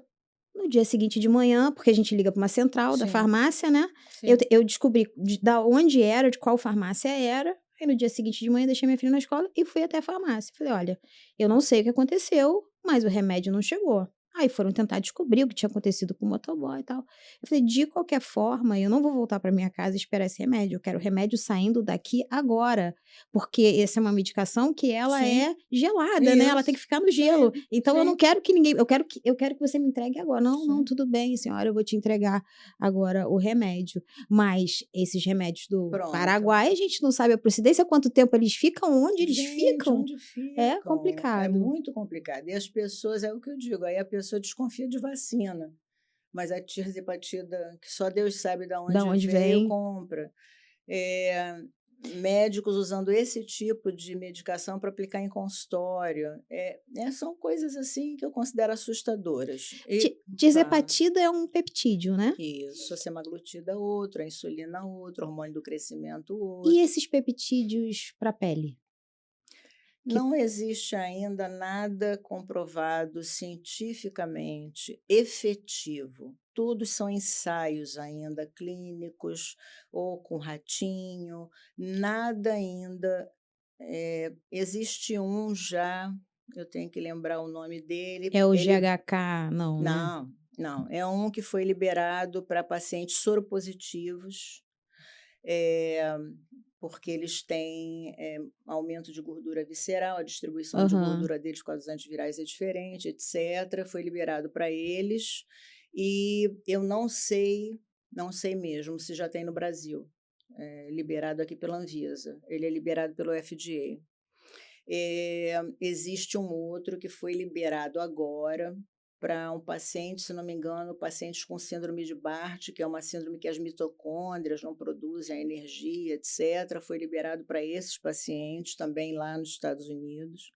S1: No dia seguinte de manhã, porque a gente liga para uma central da
S2: Sim,
S1: farmácia, né,
S2: sim.
S1: eu descobri da onde era, de qual farmácia era, aí no dia seguinte de manhã deixei minha filha na escola e fui até a farmácia. Falei: "Olha, eu não sei o que aconteceu, mas o remédio não chegou". Aí foram tentar descobrir o que tinha acontecido com o motoboy e tal. Eu falei: "De qualquer forma, eu não vou voltar para minha casa e esperar esse remédio, eu quero o remédio saindo daqui agora, porque essa é uma medicação que ela
S2: Sim,
S1: é gelada, né, ela tem que
S2: isso.
S1: ficar no
S2: Isso aí.
S1: gelo, então eu não
S2: Sim,
S1: quero que ninguém eu quero que você me entregue agora". "Não, não,
S2: sim.
S1: tudo bem senhora, eu vou te entregar agora o remédio". Mas esses remédios do
S2: Pronto.
S1: Paraguai, a gente não sabe a procedência, quanto tempo eles ficam, onde eles
S2: Gente,
S1: ficam.
S2: onde
S1: É
S2: ficam? É
S1: complicado.
S2: muito complicado. E as pessoas, é o que eu digo, aí a pessoa desconfia de vacina, mas a tirzepatida, que só Deus sabe de
S1: Da
S2: onde
S1: onde
S2: veio,
S1: vem.
S2: compra. Médicos usando esse tipo de medicação para aplicar em consultório. São coisas assim que eu considero assustadoras. Fala.
S1: Tirzepatida é um peptídeo, né.
S2: Isso, a semaglutida outro, a insulina outro, hormônio do crescimento
S1: E
S2: outro.
S1: esses peptídeos para pele? Que
S2: Não existe ainda nada comprovado cientificamente efetivo. Todos são ensaios ainda clínicos ou com ratinho, nada ainda. Existe um já, eu tenho que lembrar o nome dele.
S1: é o
S2: Ele
S1: GHK não, né?
S2: Não, não, é um que foi liberado para pacientes soropositivos. Eh, Porque eles têm, aumento de gordura visceral, a distribuição de
S1: Aham.
S2: gordura deles com a dos antivirais é diferente, etcétera. Foi liberado para eles, e eu não sei mesmo se já tem no Brasil, liberado aqui pela Anvisa. Ele é liberado pelo FDA. Existe um outro que foi liberado agora para um paciente, se não me engano, pacientes com síndrome de Barth, que é uma síndrome que as mitocôndrias não produzem a energia, etcétera. Foi liberado para esses pacientes também lá nos Estados Unidos.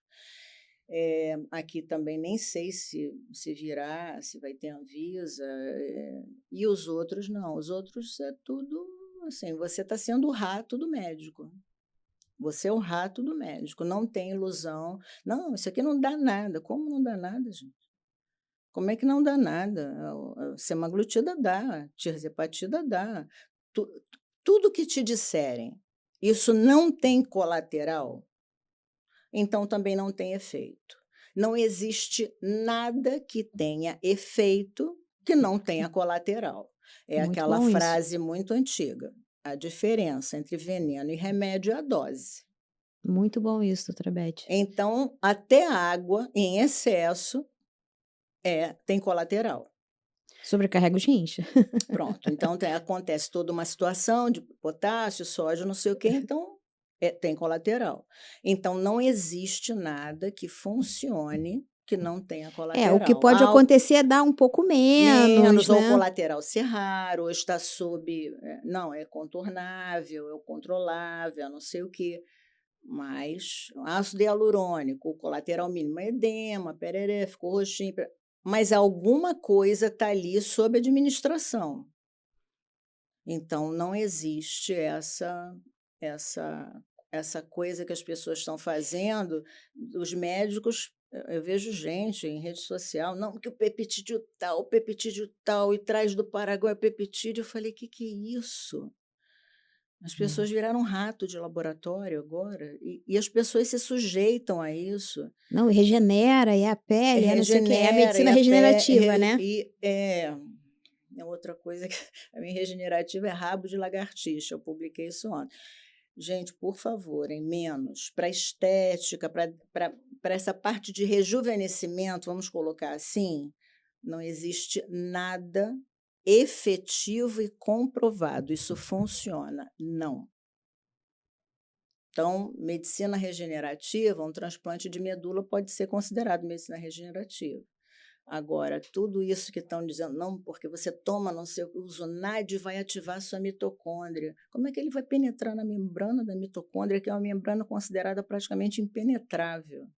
S2: Aqui também nem sei se virá, se vai ter Anvisa, e os outros não. Os outros é tudo assim, você está sendo o rato do médico. Você é o rato do médico, não tem ilusão. "Não, isso aqui não dá nada". Como não dá nada, gente? Como é que não dá nada? A semaglutida dá, tirzepatida dá. Tu Tudo que te disserem, isso não tem colateral, então também não tem efeito. Não existe nada que tenha efeito que não tenha colateral. É
S1: Muito
S2: aquela
S1: bom isso.
S2: frase muito antiga: "A diferença entre veneno e remédio é a dose".
S1: Muito bom isso, doutora Beth.
S2: Então, até a água em excesso tem colateral.
S1: Sobrecarrega os rins.
S2: Pronto, então acontece toda uma situação de potássio, sódio, não sei o quê, então tem colateral. Então não existe nada que funcione que não tenha
S1: É, o que
S2: colateral.
S1: pode acontecer é dar um pouco menos,
S2: Menos, ou o
S1: né.
S2: colateral ser raro, ou está sob, não, é contornável, é o controlável, não sei o quê. Mas ácido hialurônico, o colateral mínimo é edema, pereré, ficou roxinho. mas alguma coisa está ali sob administração. Então não existe essa essa coisa que as pessoas estão fazendo, os médicos, eu vejo gente em rede social: "Não, porque o peptídeo tal, e traz do Paraguai o peptídeo", eu falei: Que é isso?". As
S1: É.
S2: pessoas viraram rato de laboratório agora, e as pessoas se sujeitam a isso.
S1: Não, e regenera, e a pele, é não sei o quê, é a
S2: Regenera, e
S1: medicina
S2: a pé
S1: regenerativa, né.
S2: é outra coisa que a minha regenerativa é rabo de lagartixa, eu publiquei isso ontem. Gente, por favor, em menos para estética, para essa parte de rejuvenescimento, vamos colocar assim, não existe nada efetivo e comprovado. Isso funciona, não. Então, medicina regenerativa, um transplante de medula pode ser considerado medicina regenerativa. Agora, tudo isso que estão dizendo, não, porque você toma não sei o Zunad vai ativar sua mitocôndria. Como é que ele vai penetrar na membrana da mitocôndria, que é uma membrana considerada praticamente impenetrável?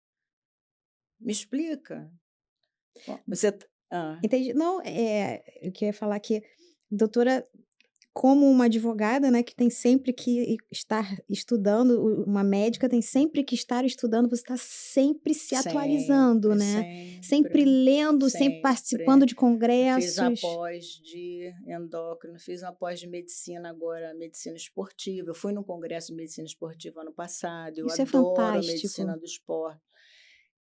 S2: Me explica. Bom,
S1: Entendi. Não, eu queria falar que doutora, como uma advogada, né, que tem sempre que estar estudando, uma médica tem sempre que estar estudando, você está sempre se atualizando,
S2: sempre,
S1: né, sempre
S2: sempre,
S1: lendo, sempre participando
S2: sempre.
S1: de
S2: Eu fiz uma
S1: congressos.
S2: pós de endócrino, fiz uma pós de medicina agora, medicina esportiva. Eu fui no congresso de medicina esportiva ano passado, eu
S1: Isso é
S2: adoro a
S1: fantástico.
S2: medicina do esporte.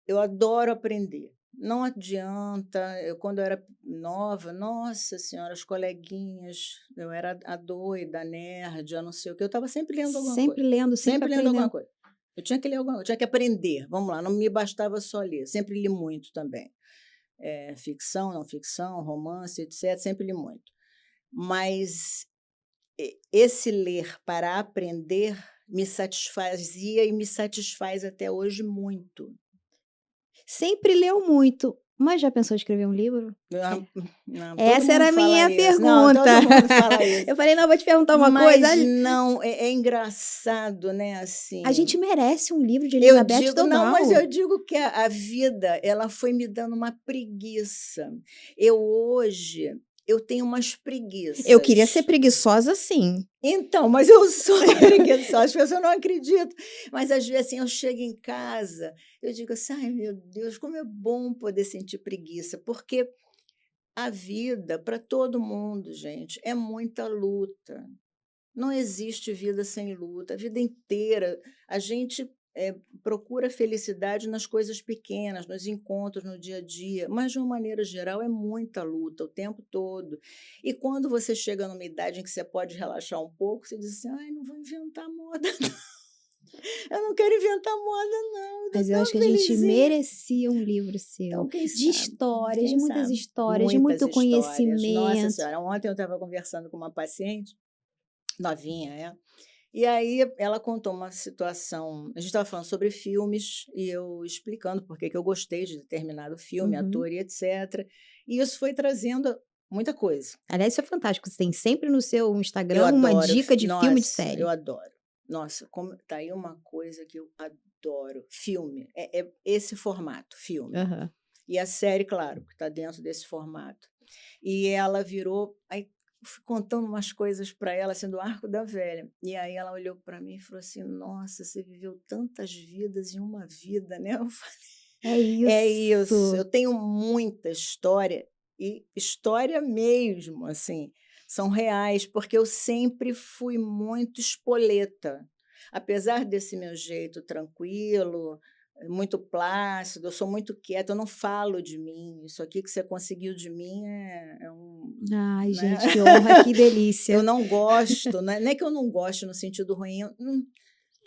S2: Eu adoro aprender. Não adianta, eu quando eu era nova, nossa senhora, as coleguinhas, eu era a doida, a nerd, a não sei o quê, eu estava sempre lendo alguma
S1: Sempre
S2: coisa,
S1: lendo, sempre
S2: sempre lendo alguma
S1: aprendendo.
S2: coisa. Eu tinha que ler alguma coisa, eu tinha que aprender, vamos lá, não me bastava só ler, sempre li muito também. Ficção, não ficção, romance, etc., sempre li muito. Mas esse ler para aprender me satisfazia e me satisfaz até hoje muito.
S1: Sempre leu muito, mas já pensou em escrever um livro? É.
S2: Ah, não, todo
S1: Essa
S2: mundo
S1: era a
S2: fala
S1: minha
S2: isso. Não,
S1: pergunta.
S2: todo mundo fala isso.
S1: Eu falei: "Não, vou te perguntar uma coisa,
S2: Mas não, é engraçado, né,
S1: a
S2: assim.
S1: gente merece um livro de
S2: Eu
S1: Elizabeth
S2: digo não, mas
S1: Dobral".
S2: eu digo que a vida, ela foi me dando uma preguiça. Eu hoje, eu tenho umas
S1: Eu queria ser
S2: preguiças.
S1: preguiçosa sim.
S2: Então, mas eu sou preguiçosa, as pessoas não acreditam. Mas às vezes, assim, eu chego em casa, eu digo assim: "Ai, meu Deus, como é bom poder sentir preguiça", porque a vida, para todo mundo, gente, é muita luta. Não existe vida sem luta. A vida inteira a gente, procura felicidade nas coisas pequenas, nos encontros no dia a dia, mas de uma maneira geral é muita luta o tempo todo. E quando você chega numa idade em que você pode relaxar um pouco, você diz assim: "Ai, não vou inventar moda não. Eu não quero inventar moda não, eu estou
S1: Mas eu acho
S2: tão
S1: que a gente
S2: felizinha".
S1: merecia um livro seu,
S2: Então quem
S1: de
S2: sabe,
S1: histórias, de
S2: quem
S1: muitas
S2: sabe.
S1: histórias, de
S2: Muitas
S1: muito
S2: histórias. Nossa
S1: conhecimento.
S2: senhora, ontem eu estava conversando com uma paciente, novinha e aí ela contou uma situação, a gente estava falando sobre filmes e eu explicando por que que eu gostei de determinado filme,
S1: Uhum.
S2: ator e etcétera, e isso foi trazendo muita coisa.
S1: Aliás, isso é fantástico, você tem sempre no seu
S2: Eu
S1: Instagram uma
S2: adoro
S1: dica
S2: fi
S1: de filme, de
S2: nossa, eu
S1: série.
S2: adoro. Nossa, como tá aí uma coisa que eu adoro, filme, é esse formato, filme.
S1: Aham.
S2: E a série, claro, que está dentro desse formato. E ela virou aí fui contando umas coisas para ela, assim, do arco da velha. E aí ela olhou para mim e falou assim: "Nossa, você viveu tantas vidas em uma vida, né". Eu falei:
S1: É
S2: "É isso,
S1: isso.
S2: eu tenho muita história, e história mesmo, assim, são reais, porque eu sempre fui muito espoleta. Apesar desse meu jeito tranquilo, muito plácido, eu sou muito quieta, eu não falo de mim, isso aqui que você conseguiu de mim é um,
S1: Ai,
S2: né,
S1: gente, que honra, que
S2: eu
S1: delícia.
S2: não gosto, não é que eu não gosto no sentido ruim,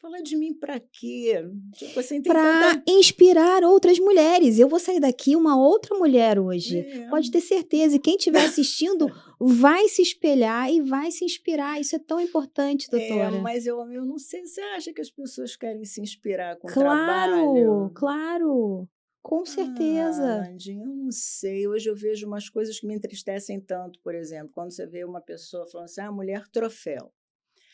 S2: falar de mim para quê? Tipo assim, tem tanta
S1: Para inspirar outras mulheres. Eu vou sair daqui uma outra mulher hoje,
S2: é.
S1: pode ter certeza. E quem estiver assistindo vai se espelhar e vai se inspirar. Isso é tão importante, doutora.
S2: Mas eu não sei, você acha que as pessoas querem se inspirar com
S1: Claro,
S2: trabalho?
S1: claro, com
S2: Ah,
S1: certeza.
S2: Nandinha, eu não sei. Hoje eu vejo umas coisas que me entristecem tanto, por exemplo, quando você vê uma pessoa falando assim: "Ah, mulher troféu,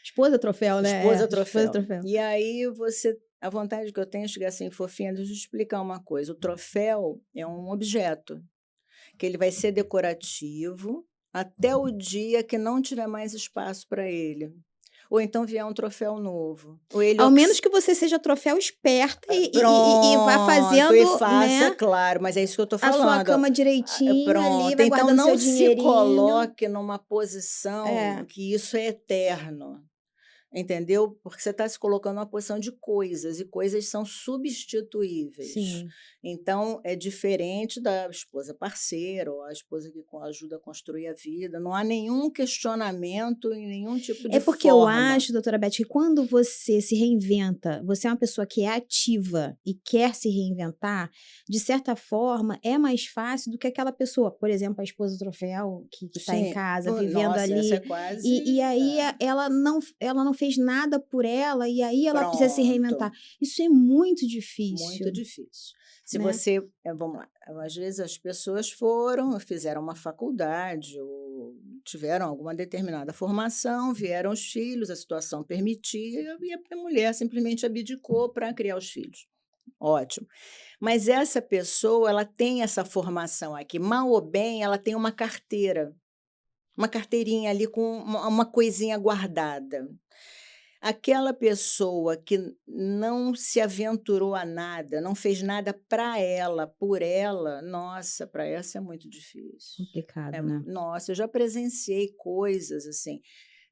S1: Esposa troféu, né?
S2: esposa
S1: É, esposa
S2: troféu".
S1: troféu.
S2: E aí você a vontade que eu tenho é chegar assim: "Fofinha, deixa eu te explicar uma coisa, o troféu é um objeto. que ele vai ser decorativo até o dia que não tiver mais espaço para ele. Ou então vier um troféu novo. Ou ele
S1: Ao menos que você seja troféu esperta e vá
S2: pronto, e
S1: fazendo,
S2: faça,
S1: né,
S2: claro, mas é isso que eu estou
S1: a sua
S2: falando, ó.
S1: cama direitinho ali,
S2: Pronto,
S1: vai
S2: então
S1: guardando seu
S2: não se
S1: dinheirinho.
S2: coloque numa posição
S1: É,
S2: que isso é eterno. Entendeu? Porque você está se colocando numa posição de coisas, e coisas são substituíveis.
S1: sim.
S2: Então, é diferente da esposa parceira ou a esposa que ajuda a construir a vida. Não há nenhum questionamento em nenhum tipo
S1: É
S2: de
S1: porque eu
S2: forma.
S1: acho, doutora Beth, que quando você se reinventa, você é uma pessoa que é ativa e quer se reinventar, de certa forma, é mais fácil do que aquela pessoa, por exemplo, a esposa troféu, que está em
S2: Sim,
S1: casa, vivendo
S2: nossa, essa é
S1: ali,
S2: quase.
S1: e aí ela não fez nada por ela, e aí ela precisa se reinventar.
S2: Pronto.
S1: Isso é muito
S2: Muito
S1: difícil,
S2: difícil. Se
S1: né?
S2: você, vamos lá, às vezes as pessoas fizeram uma faculdade ou tiveram alguma determinada formação, vieram os filhos, a situação permitia e a mulher simplesmente abdicou para criar os filhos. Ótimo. Mas essa pessoa, ela tem essa formação aqui, mal ou bem, ela tem uma carteirinha ali com uma coisinha guardada. Aquela pessoa que não se aventurou a nada, não fez nada para ela, por ela, nossa, para essa é muito difícil.
S1: Complicado, né?
S2: Nossa, eu já presenciei coisas assim.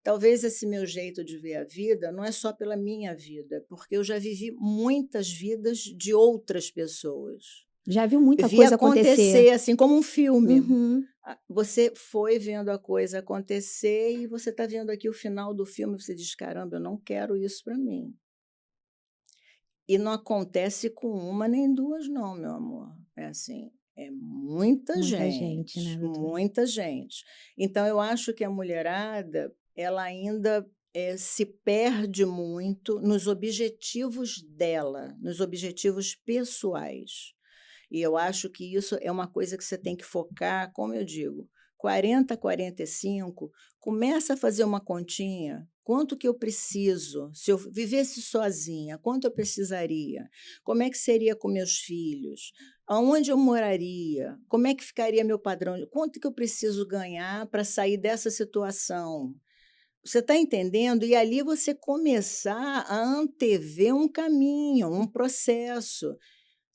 S2: Talvez esse meu jeito de ver a vida não é só pela minha vida, porque eu já vivi muitas vidas de outras pessoas.
S1: Já viu muita
S2: Vi
S1: coisa acontecer.
S2: acontecer, assim, como um filme.
S1: Uhum.
S2: Você foi vendo a coisa acontecer e você está vendo aqui o final do filme, você diz: "Caramba, eu não quero isso para mim". E não acontece com uma nem duas não, meu amor. É assim, é
S1: Muita gente, né, doutora?
S2: muita gente. Então eu acho que a mulherada, ela ainda, se perde muito nos objetivos dela, nos objetivos pessoais. E eu acho que isso é uma coisa que você tem que focar, como eu digo, 40, 45, começa a fazer uma continha. Quanto que eu preciso? Se eu vivesse sozinha, quanto eu precisaria? Como é que seria com meus filhos? Aonde eu moraria? Como é que ficaria meu padrão? Quanto que eu preciso ganhar para sair dessa situação? Você está entendendo? E ali você começar a antever um caminho, um processo.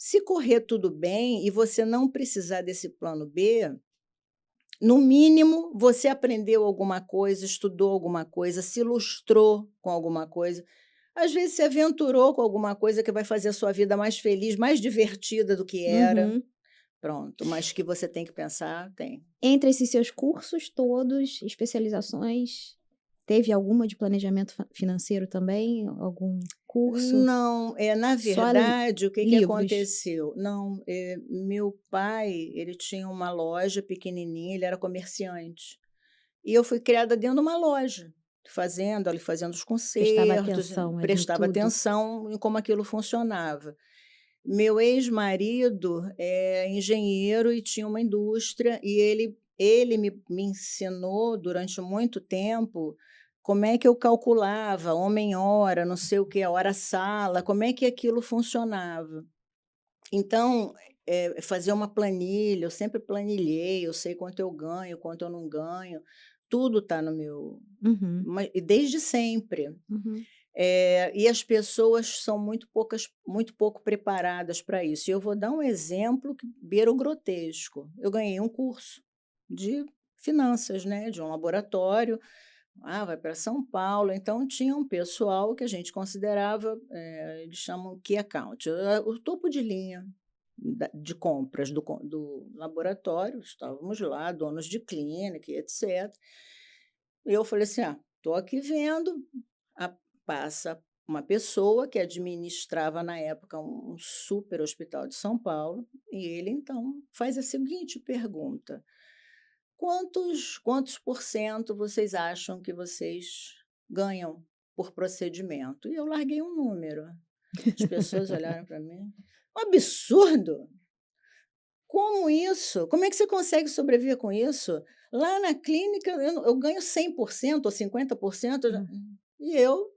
S2: Se correr tudo bem e você não precisar desse plano B, no mínimo você aprendeu alguma coisa, estudou alguma coisa, se ilustrou com alguma coisa. Às vezes se aventurou com alguma coisa que vai fazer a sua vida mais feliz, mais divertida do que era.
S1: Uhum.
S2: Pronto, mas que você tem que pensar, tem.
S1: Entre esses seus cursos todos, especializações, teve alguma de planejamento financeiro também? Algum curso?
S2: Não, na
S1: Só
S2: verdade, o que que
S1: livros?
S2: aconteceu? Não, meu pai, ele tinha uma loja pequenininha, ele era comerciante. E eu fui criada dentro de uma loja, fazendo os
S1: Prestava
S2: concertos,
S1: atenção ali em
S2: prestava
S1: tudo?
S2: atenção em como aquilo funcionava. Meu ex-marido é engenheiro e tinha uma indústria, e ele me ensinou durante muito tempo como é que eu calculava homem-hora, não sei o que, a hora-sala, como é que aquilo funcionava. Então, fazer uma planilha, eu sempre planilhei, eu sei quanto eu ganho, quanto eu não ganho, tudo está no meu,
S1: Uhum,
S2: e desde sempre.
S1: uhum.
S2: E as pessoas são muito pouco preparadas para isso. E eu vou dar um exemplo que beira o grotesco. Eu ganhei um curso de finanças, né, de um laboratório. Vai para São Paulo, então tinha um pessoal que a gente considerava, eles chamam key account, o topo de linha de compras do laboratório. Estávamos lá, donos de clínica e etc. E eu falei assim: estou aqui vendo, passa uma pessoa que administrava na época um super hospital de São Paulo, e ele então faz a seguinte pergunta: quantos por cento vocês acham que vocês ganham por procedimento? E eu larguei um número. As pessoas olharam para mim: um absurdo! Como isso? Como é que você consegue sobreviver com isso? Lá na clínica eu ganho 100% ou 50%.
S1: Hum.
S2: E eu,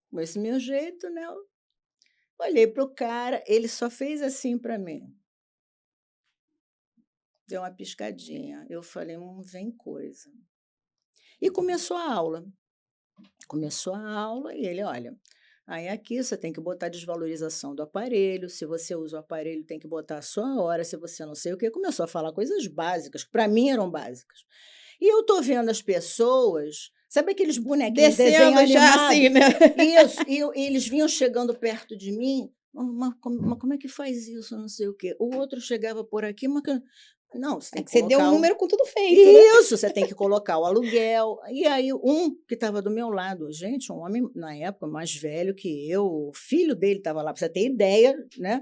S2: com esse meu jeito, né, eu olhei para o cara, ele só fez assim para mim. deu uma piscadinha. Eu falei: vem coisa". E começou a aula. Começou a aula e ele: "Olha, aí aqui você tem que botar a desvalorização do aparelho, se você usa o aparelho tem que botar a sua hora, se você não sei o quê". Começou a falar coisas básicas, que para mim eram básicas. E eu tô vendo as pessoas, sabe aqueles bonequinhos, desenho
S1: Descendo já
S2: animado?
S1: assim, né?
S2: Isso, e eles vinham chegando perto de mim: mas como é que faz isso? Não sei o quê". O outro chegava por aqui: "Mas que" não, você
S1: É
S2: tem que
S1: que você deu um
S2: colocar o
S1: número com tudo feito, né?
S2: isso, você tem que colocar o aluguel. E aí um que estava do meu lado, gente, um homem na época mais velho que eu, o filho dele estava lá, para você ter ideia, né,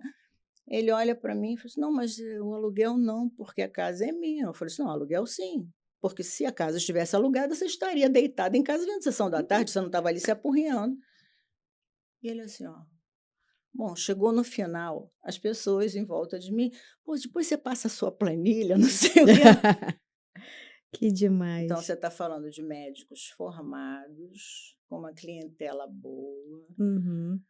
S2: ele olha para mim e fala assim: "Não, mas, o aluguel não, porque a casa é minha". Eu falei assim: "Não, aluguel sim, porque se a casa estivesse alugada, você estaria deitada em casa vendo sessão da tarde, você não estava ali se apurrinhando". E ele assim, ó. Bom, chegou no final, as pessoas em volta de mim: "Pô, depois você passa a sua planilha, não sei o quê".
S1: Que
S2: Então
S1: demais.
S2: você está falando de médicos formados, com uma clientela boa,
S1: Uhum.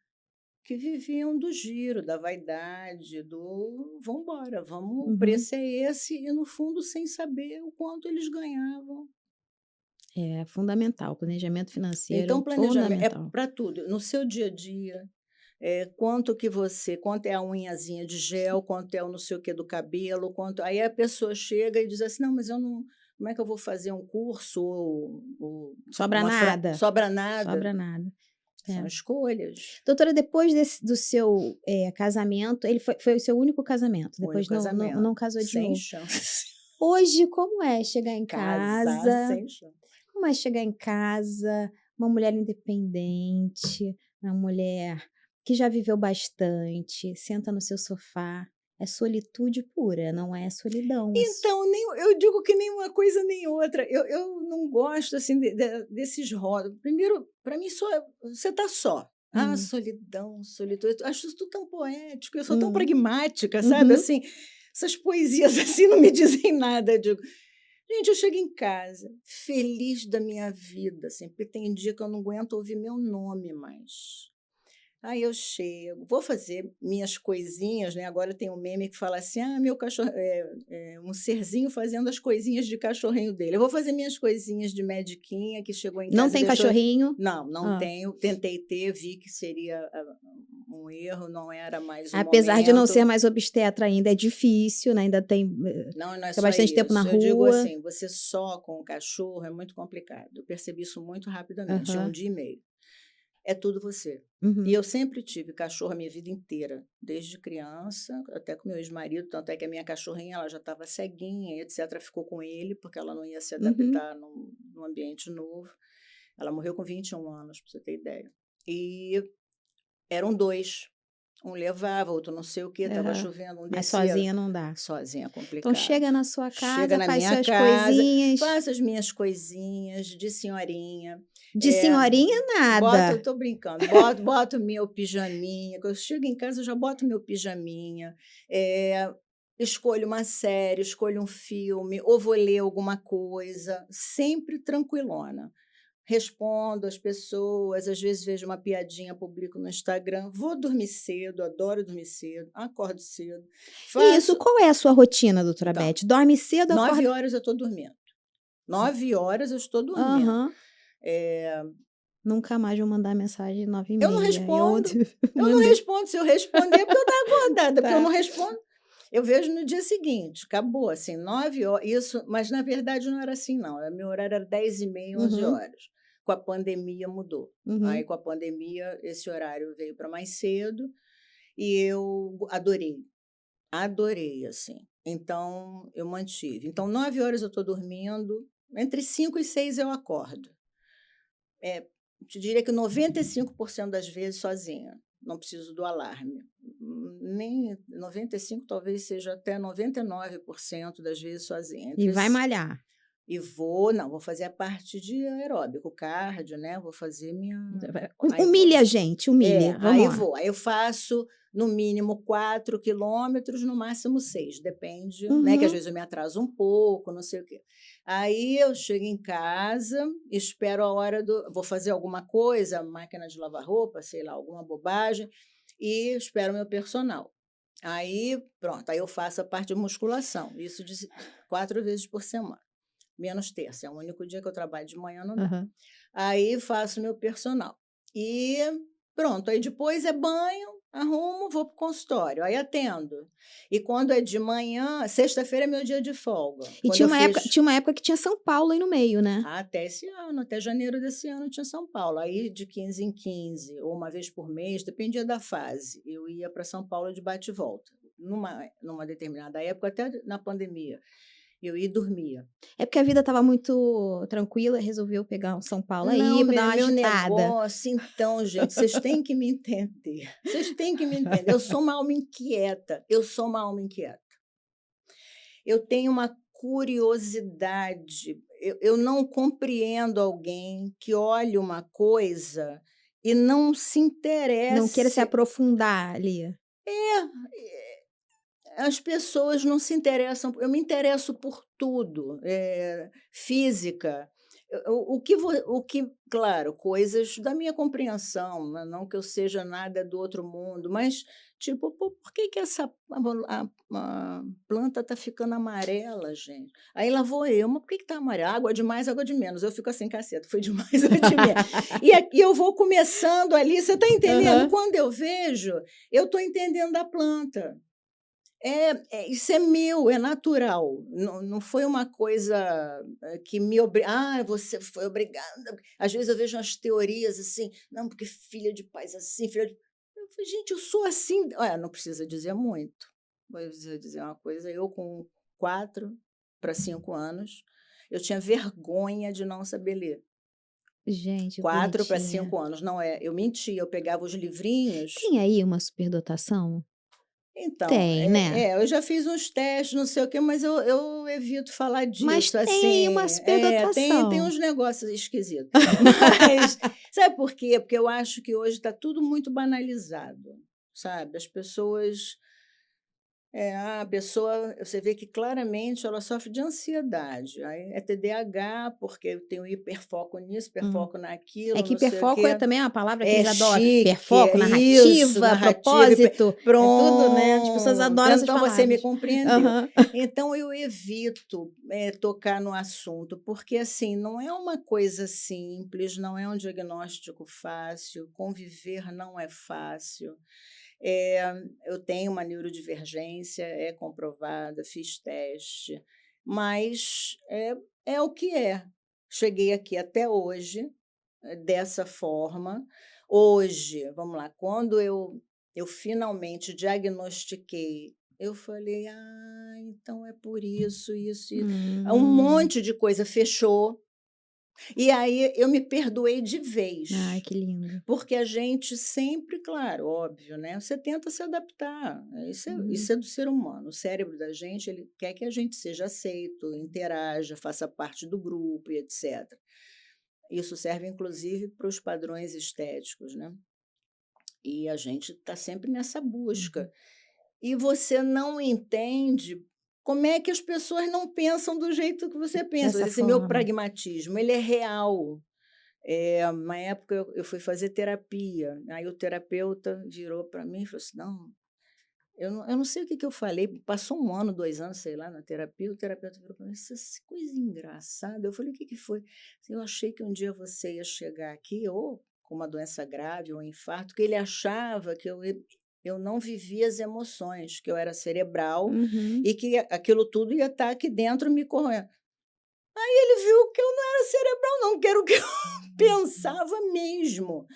S2: que viviam do giro, da vaidade, do "vamos embora, vamos, o
S1: Uhum.
S2: preço é esse", e no fundo sem saber o quanto eles ganhavam.
S1: É fundamental, planejamento
S2: Então
S1: financeiro
S2: planejamento é
S1: fundamental.
S2: para tudo, no seu dia a dia, quanto é a unhazinha de gel, quanto é o não sei o quê do cabelo, quanto aí a pessoa chega e diz assim: "Não, mas eu não, como é que eu vou fazer um curso ou
S1: Sobra
S2: uma fra
S1: nada,
S2: sobra nada".
S1: sobra nada.
S2: São
S1: É.
S2: escolhas.
S1: Doutora, depois do seu, casamento, ele foi o seu único casamento,
S2: O único
S1: depois não
S2: casamento,
S1: casou de
S2: sem
S1: novo.
S2: chance.
S1: Hoje, como é chegar em
S2: Casar
S1: casa
S2: sem chance.
S1: como é chegar em casa, uma mulher independente, uma mulher que já viveu bastante, senta no seu sofá, é solitude pura, não é solidão,
S2: Então, nem eu digo que nem uma coisa nem outra. Eu não gosto, assim, desses rótulos. Primeiro, para mim só você está só. Ah,
S1: Hum,
S2: solidão, solitude, eu acho isso tudo tão poético, eu sou tão
S1: hum,
S2: pragmática, sabe,
S1: uhum.
S2: assim, essas poesias, assim, não me dizem nada, eu digo: "Gente, eu chego em casa, feliz da minha vida, assim, porque tem dia que eu não aguento ouvir meu nome mais". Aí eu chego, vou fazer minhas coisinhas, né, agora tem um meme que fala assim: "Ah, meu cachorro", um serzinho fazendo as coisinhas de cachorrinho dele. Eu vou fazer minhas coisinhas de mediquinha que chegou em
S1: Não
S2: casa e
S1: tem
S2: deixou.
S1: cachorrinho?
S2: Não
S1: Hã.
S2: tenho, tentei ter, vi que seria, um erro, não era mais o
S1: Apesar de não ser
S2: momento.
S1: mais obstetra ainda, é difícil, né, ainda tem,
S2: Não, não é
S1: fica
S2: só
S1: bastante tempo na
S2: isso, eu digo
S1: rua.
S2: assim, você só com o cachorro é muito complicado, eu percebi isso muito rapidamente, em 1
S1: Aham.
S2: dia e meio. É tudo você. E
S1: Uhum.
S2: eu sempre tive cachorro a minha vida inteira, desde criança, até com meu ex-marido, tanto é que a minha cachorrinha, ela já estava ceguinha e etcétera, ficou com ele, porque ela não ia se
S1: Uhum.
S2: adaptar num ambiente novo. Ela morreu com 21 anos, para você ter ideia. E eram 2, um levava, outro não sei o quê, estava
S1: Aham.
S2: chovendo, um
S1: Mas
S2: descia.
S1: sozinha não dá.
S2: Sozinha é
S1: Então
S2: complicado.
S1: chega na sua
S2: Chega
S1: casa,
S2: na
S1: faz
S2: minha
S1: suas
S2: casa,
S1: coisinhas.
S2: faço as minhas coisinhas de senhorinha,
S1: De
S2: eh,
S1: senhorinha
S2: boto
S1: nada.
S2: tô brincando, boto meu pijaminha, quando eu chego em casa eu já boto meu pijaminha, escolho uma série, escolho um filme, ou vou ler alguma coisa, sempre tranquilona. Respondo às pessoas, às vezes vejo uma piadinha, publico no Instagram, vou dormir cedo, adoro dormir cedo, acordo cedo,
S1: E isso,
S2: faço
S1: qual é a sua rotina, doutora
S2: então,
S1: Beth? Dorme cedo,
S2: 9
S1: acorda.
S2: horas eu estou dormindo. 9 horas eu estou dormindo.
S1: Aham.
S2: Eh,
S1: Nunca mais vou mandar mensagem nove e
S2: eu não
S1: meia. Eu
S2: respondo,
S1: ontem
S2: eu não
S1: mandei.
S2: respondo, se eu responder é porque eu estava acordada, porque eu não
S1: Tá.
S2: respondo, eu vejo no dia seguinte, acabou, assim, 9 horas isso, mas na verdade não era assim não, meu horário era 10h30, onze
S1: Uhum,
S2: horas. Com a pandemia mudou. Aí
S1: uhum.
S2: com a pandemia esse horário veio para mais cedo, e eu adorei, adorei, assim. Então eu mantive. Então 9 horas eu estou dormindo, entre 5 e 6 eu acordo. É, te diria que 95% das vezes sozinha, não preciso do alarme. Nem 95, talvez seja até 99% das vezes sozinha,
S1: E
S2: entre
S1: vai
S2: s
S1: malhar.
S2: e vou fazer a parte de aeróbico, cardio, né, vou fazer minha aí vou
S1: Humilha a gente, humilha. Vamos lá.
S2: aí eu faço no mínimo 4 quilômetros, no máximo 6, depende, né, que às
S1: Uhum.
S2: vezes eu me atraso um pouco, não sei o quê. Aí eu chego em casa, espero a hora do vou fazer alguma coisa, máquina de lavar roupa, sei lá, alguma bobagem, e espero o meu personal. Aí, pronto, aí eu faço a parte de musculação, isso de 4 vezes por semana, menos terça, é o único dia que eu trabalho de manhã, não dá.
S1: Aham.
S2: Aí faço meu personal. E pronto, aí depois é banho, arrumo, vou para o consultório, aí atendo. E quando é de manhã, sexta-feira é meu dia de folga.
S1: E
S2: Quando eu fecho
S1: tinha uma época que tinha São Paulo aí no meio, né?
S2: até esse ano, até janeiro desse ano tinha São Paulo. Aí de 15 em 15, ou uma vez por mês, dependia da fase. Eu ia para São Paulo de bate e volta. Numa determinada época, até na pandemia, eu ia e dormia.
S1: É porque a vida estava muito tranquila, resolveu pegar um São Paulo
S2: Não,
S1: aí pra dar uma
S2: meu
S1: agitada.
S2: negócio, então, gente, vocês têm que me entender. Vocês têm que me entender. Eu sou uma alma inquieta. Eu sou uma alma inquieta. Eu tenho uma curiosidade. Eu não compreendo alguém que olhe uma coisa e não se
S1: Não queira se
S2: interesse.
S1: aprofundar ali.
S2: As pessoas não se interessam, eu me interesso por tudo, física, o que claro, coisas da minha compreensão, não que eu seja nada do outro mundo, mas tipo: "Pô, por que que essa a planta está ficando amarela, gente?". Aí lá vou eu: "Mas por que que está amarela? Água de mais, água de menos". Eu fico assim: "Caceta, foi de mais, água de menos". E eu vou começando ali, você está entendendo?
S1: Aham.
S2: Quando eu vejo, eu estou entendendo da planta. Isso é meu, é natural, não foi uma coisa, que me você foi obrigada", às vezes eu vejo umas teorias assim: "Não, porque filha de pais assim, filha de", eu falei: "Gente, eu sou assim", não precisa dizer muito, vou dizer uma coisa, eu com 4 para 5 anos, eu tinha vergonha de não saber ler.
S1: Gente, que
S2: 4 para
S1: bonitinha.
S2: 5 anos, não eu mentia, eu pegava os livrinhos.
S1: Tem aí uma superdotação?
S2: Então,
S1: Tem, né?
S2: eu já fiz uns testes, não sei o quê, mas eu evito falar
S1: Mas
S2: disso,
S1: tem aí uma
S2: assim, tem
S1: superdotação.
S2: uns negócios esquisitos. Mas sabe por quê? Porque eu acho que hoje está tudo muito banalizado, sabe, as pessoas a pessoa você vê que claramente ela sofre de ansiedade, aí é TDAH, porque eu tenho hiperfoco nisso,
S1: Hum.
S2: hiperfoco
S1: É
S2: naquilo,
S1: que
S2: não sei o
S1: hiperfoco é
S2: quê.
S1: também uma palavra que
S2: É
S1: eles adoram.
S2: chique,
S1: Hiperfoco,
S2: é isso,
S1: narrativa,
S2: narrativa e
S1: propósito, é tudo, né, as pessoas
S2: pronto,
S1: adoram essas
S2: então você me
S1: palavras.
S2: compreendeu.
S1: Aham.
S2: Então eu evito, tocar no assunto, porque, assim, não é uma coisa simples, não é um diagnóstico fácil, conviver não é fácil. Eu tenho uma neurodivergência, é comprovada, fiz teste, mas é o que é. Cheguei aqui até hoje, dessa forma. Hoje, vamos lá, quando eu finalmente diagnostiquei, eu falei: "Ah, então é por isso, isso e", um
S1: Hum.
S2: monte de coisa fechou, e aí eu me perdoei de
S1: Ai,
S2: vez.
S1: que lindo.
S2: Porque a gente sempre, claro, óbvio, né, você tenta se adaptar,
S1: Uhum.
S2: isso é do ser humano, o cérebro da gente, ele quer que a gente seja aceito, interaja, faça parte do grupo e etcétera. Isso serve inclusive para os padrões estéticos, né, e a gente está sempre nessa busca.
S1: Uhum.
S2: E você não entende como é que as pessoas não pensam do jeito que você pensa,
S1: Dessa
S2: esse meu
S1: forma.
S2: pragmatismo, ele é real. Uma época eu fui fazer terapia, aí o terapeuta virou para mim e falou assim: "Não", eu não sei o que que eu falei, passou 1 ano, 2 anos, sei lá, na terapia, o terapeuta virou para mim: "Essa coisa engraçada", eu falei: "O que que foi?". "Eu achei que um dia você ia chegar aqui ou com uma doença grave ou um infarto", que ele achava que eu não vivia as emoções, que eu era cerebral
S1: Uhum.
S2: e que aquilo tudo ia estar aqui dentro me corroendo. Ele viu que eu não era cerebral não, que era o que eu pensava mesmo.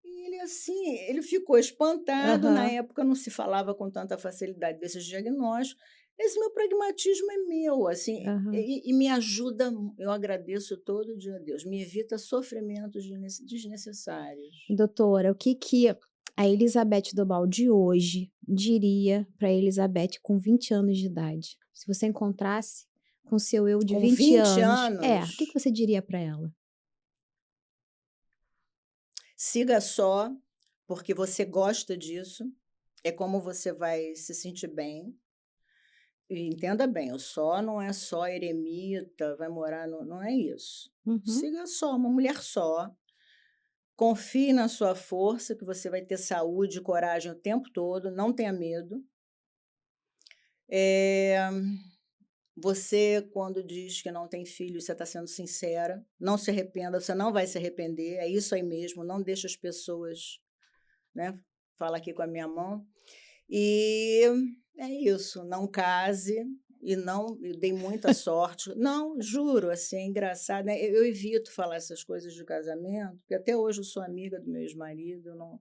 S2: E ele assim, ele ficou espantado, na
S1: Aham.
S2: época não se falava com tanta facilidade desses diagnósticos. Esse meu pragmatismo é meu, assim,
S1: Aham.
S2: e me ajuda eu agradeço todo dia a Deus, me evita sofrimentos desnecessários.
S1: Doutora, o que que a Elizabeth Dobal de hoje diria para Elizabeth com 20 anos de idade? Se você encontrasse com seu eu de
S2: Com
S1: 20
S2: 20
S1: anos o que que
S2: anos,
S1: você diria para ela?
S2: siga só, porque você gosta disso, é como você vai se sentir bem. E entenda bem, o só não é só eremita, vai morar no não é isso.
S1: Uhum.
S2: Siga só, uma mulher só, confie na sua força, que você vai ter saúde e coragem o tempo todo, não tenha medo. Você, quando diz que não tem filho, você está sendo sincera. Não se arrependa, você não vai se arrepender. É isso aí mesmo. Não deixa as pessoas, né? Fala aqui com a minha mão. E é isso. Não case e não eu dei muita sorte. Não, juro, assim, é engraçado, né? Eu evito falar essas coisas de casamento, porque até hoje eu sou amiga do meu ex-marido, não,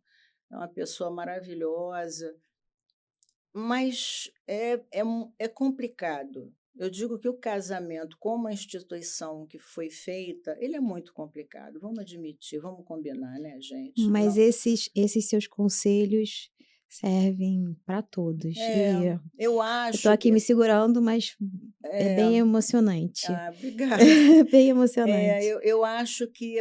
S2: é uma pessoa maravilhosa. Mas é complicado. Eu digo que o casamento, como a instituição que foi feita, ele é muito complicado. Vamos admitir, vamos combinar, né, gente?
S1: Mas
S2: Não,
S1: esses seus conselhos servem para todos.
S2: é,
S1: E eu
S2: eu
S1: tô
S2: acho
S1: aqui
S2: que
S1: me segurando, mas é
S2: é,
S1: bem emocionante.
S2: obrigada.
S1: Bem emocionante.
S2: Eu acho que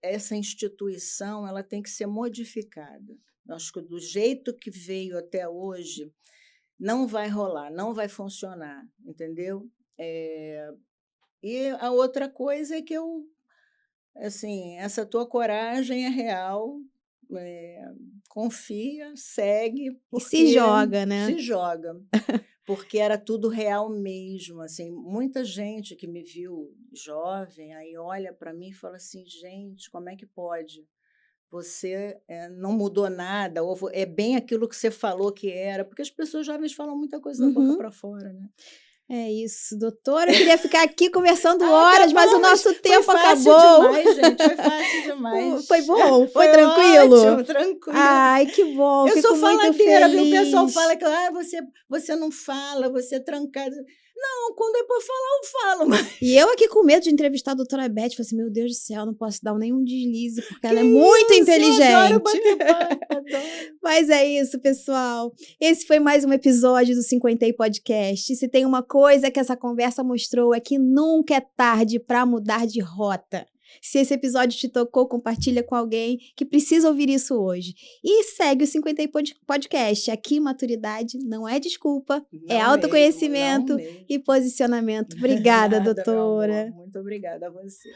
S2: essa instituição ela tem que ser modificada. Eu acho que do jeito que veio até hoje, não vai rolar, não vai funcionar, entendeu? E a outra coisa é que assim, essa tua coragem é real, confia, segue,
S1: E se
S2: porque
S1: joga, né?
S2: se joga, porque era tudo real mesmo, assim, muita gente que me viu jovem, aí olha para mim e fala assim: "Gente, como é que pode? Você, não mudou nada, ou é bem aquilo que você falou que era", porque as pessoas jovens falam muita coisa da boca
S1: Uhum.
S2: para fora, né.
S1: É isso, doutora. Eu queria ficar aqui conversando
S2: Ah, tá
S1: horas, mas o
S2: bom, mas
S1: nosso
S2: foi
S1: tempo
S2: fácil
S1: acabou.
S2: demais, gente, foi fácil demais.
S1: Foi bom? Foi
S2: Foi
S1: tranquilo?
S2: ótimo, tranquilo.
S1: Ai, que bom.
S2: Eu sou
S1: Fico muito
S2: faladeira, viu, o pessoal
S1: feliz.
S2: fala que: "Ah, você não fala, você é trancada". Não, quando é para falar, eu falo, mas
S1: E eu aqui com medo de entrevistar a doutora Beth, falei assim: "Meu Deus do céu, não posso dar nenhum deslize, porque
S2: que
S1: ela é muito
S2: isso, eu adoro
S1: inteligente".
S2: bater papo, adoro.
S1: Mas é isso, pessoal. Esse foi mais um episódio do 50 e Podcast. Se tem uma coisa que essa conversa mostrou é que nunca é tarde para mudar de rota. Se esse episódio te tocou, compartilha com alguém que precisa ouvir isso hoje. E segue o 50 e Podcast. Aqui, maturidade não é desculpa, é
S2: Não mesmo, não
S1: autoconhecimento
S2: mesmo.
S1: e posicionamento. Obrigada,
S2: Nada, meu amor,
S1: doutora.
S2: muito obrigada a você.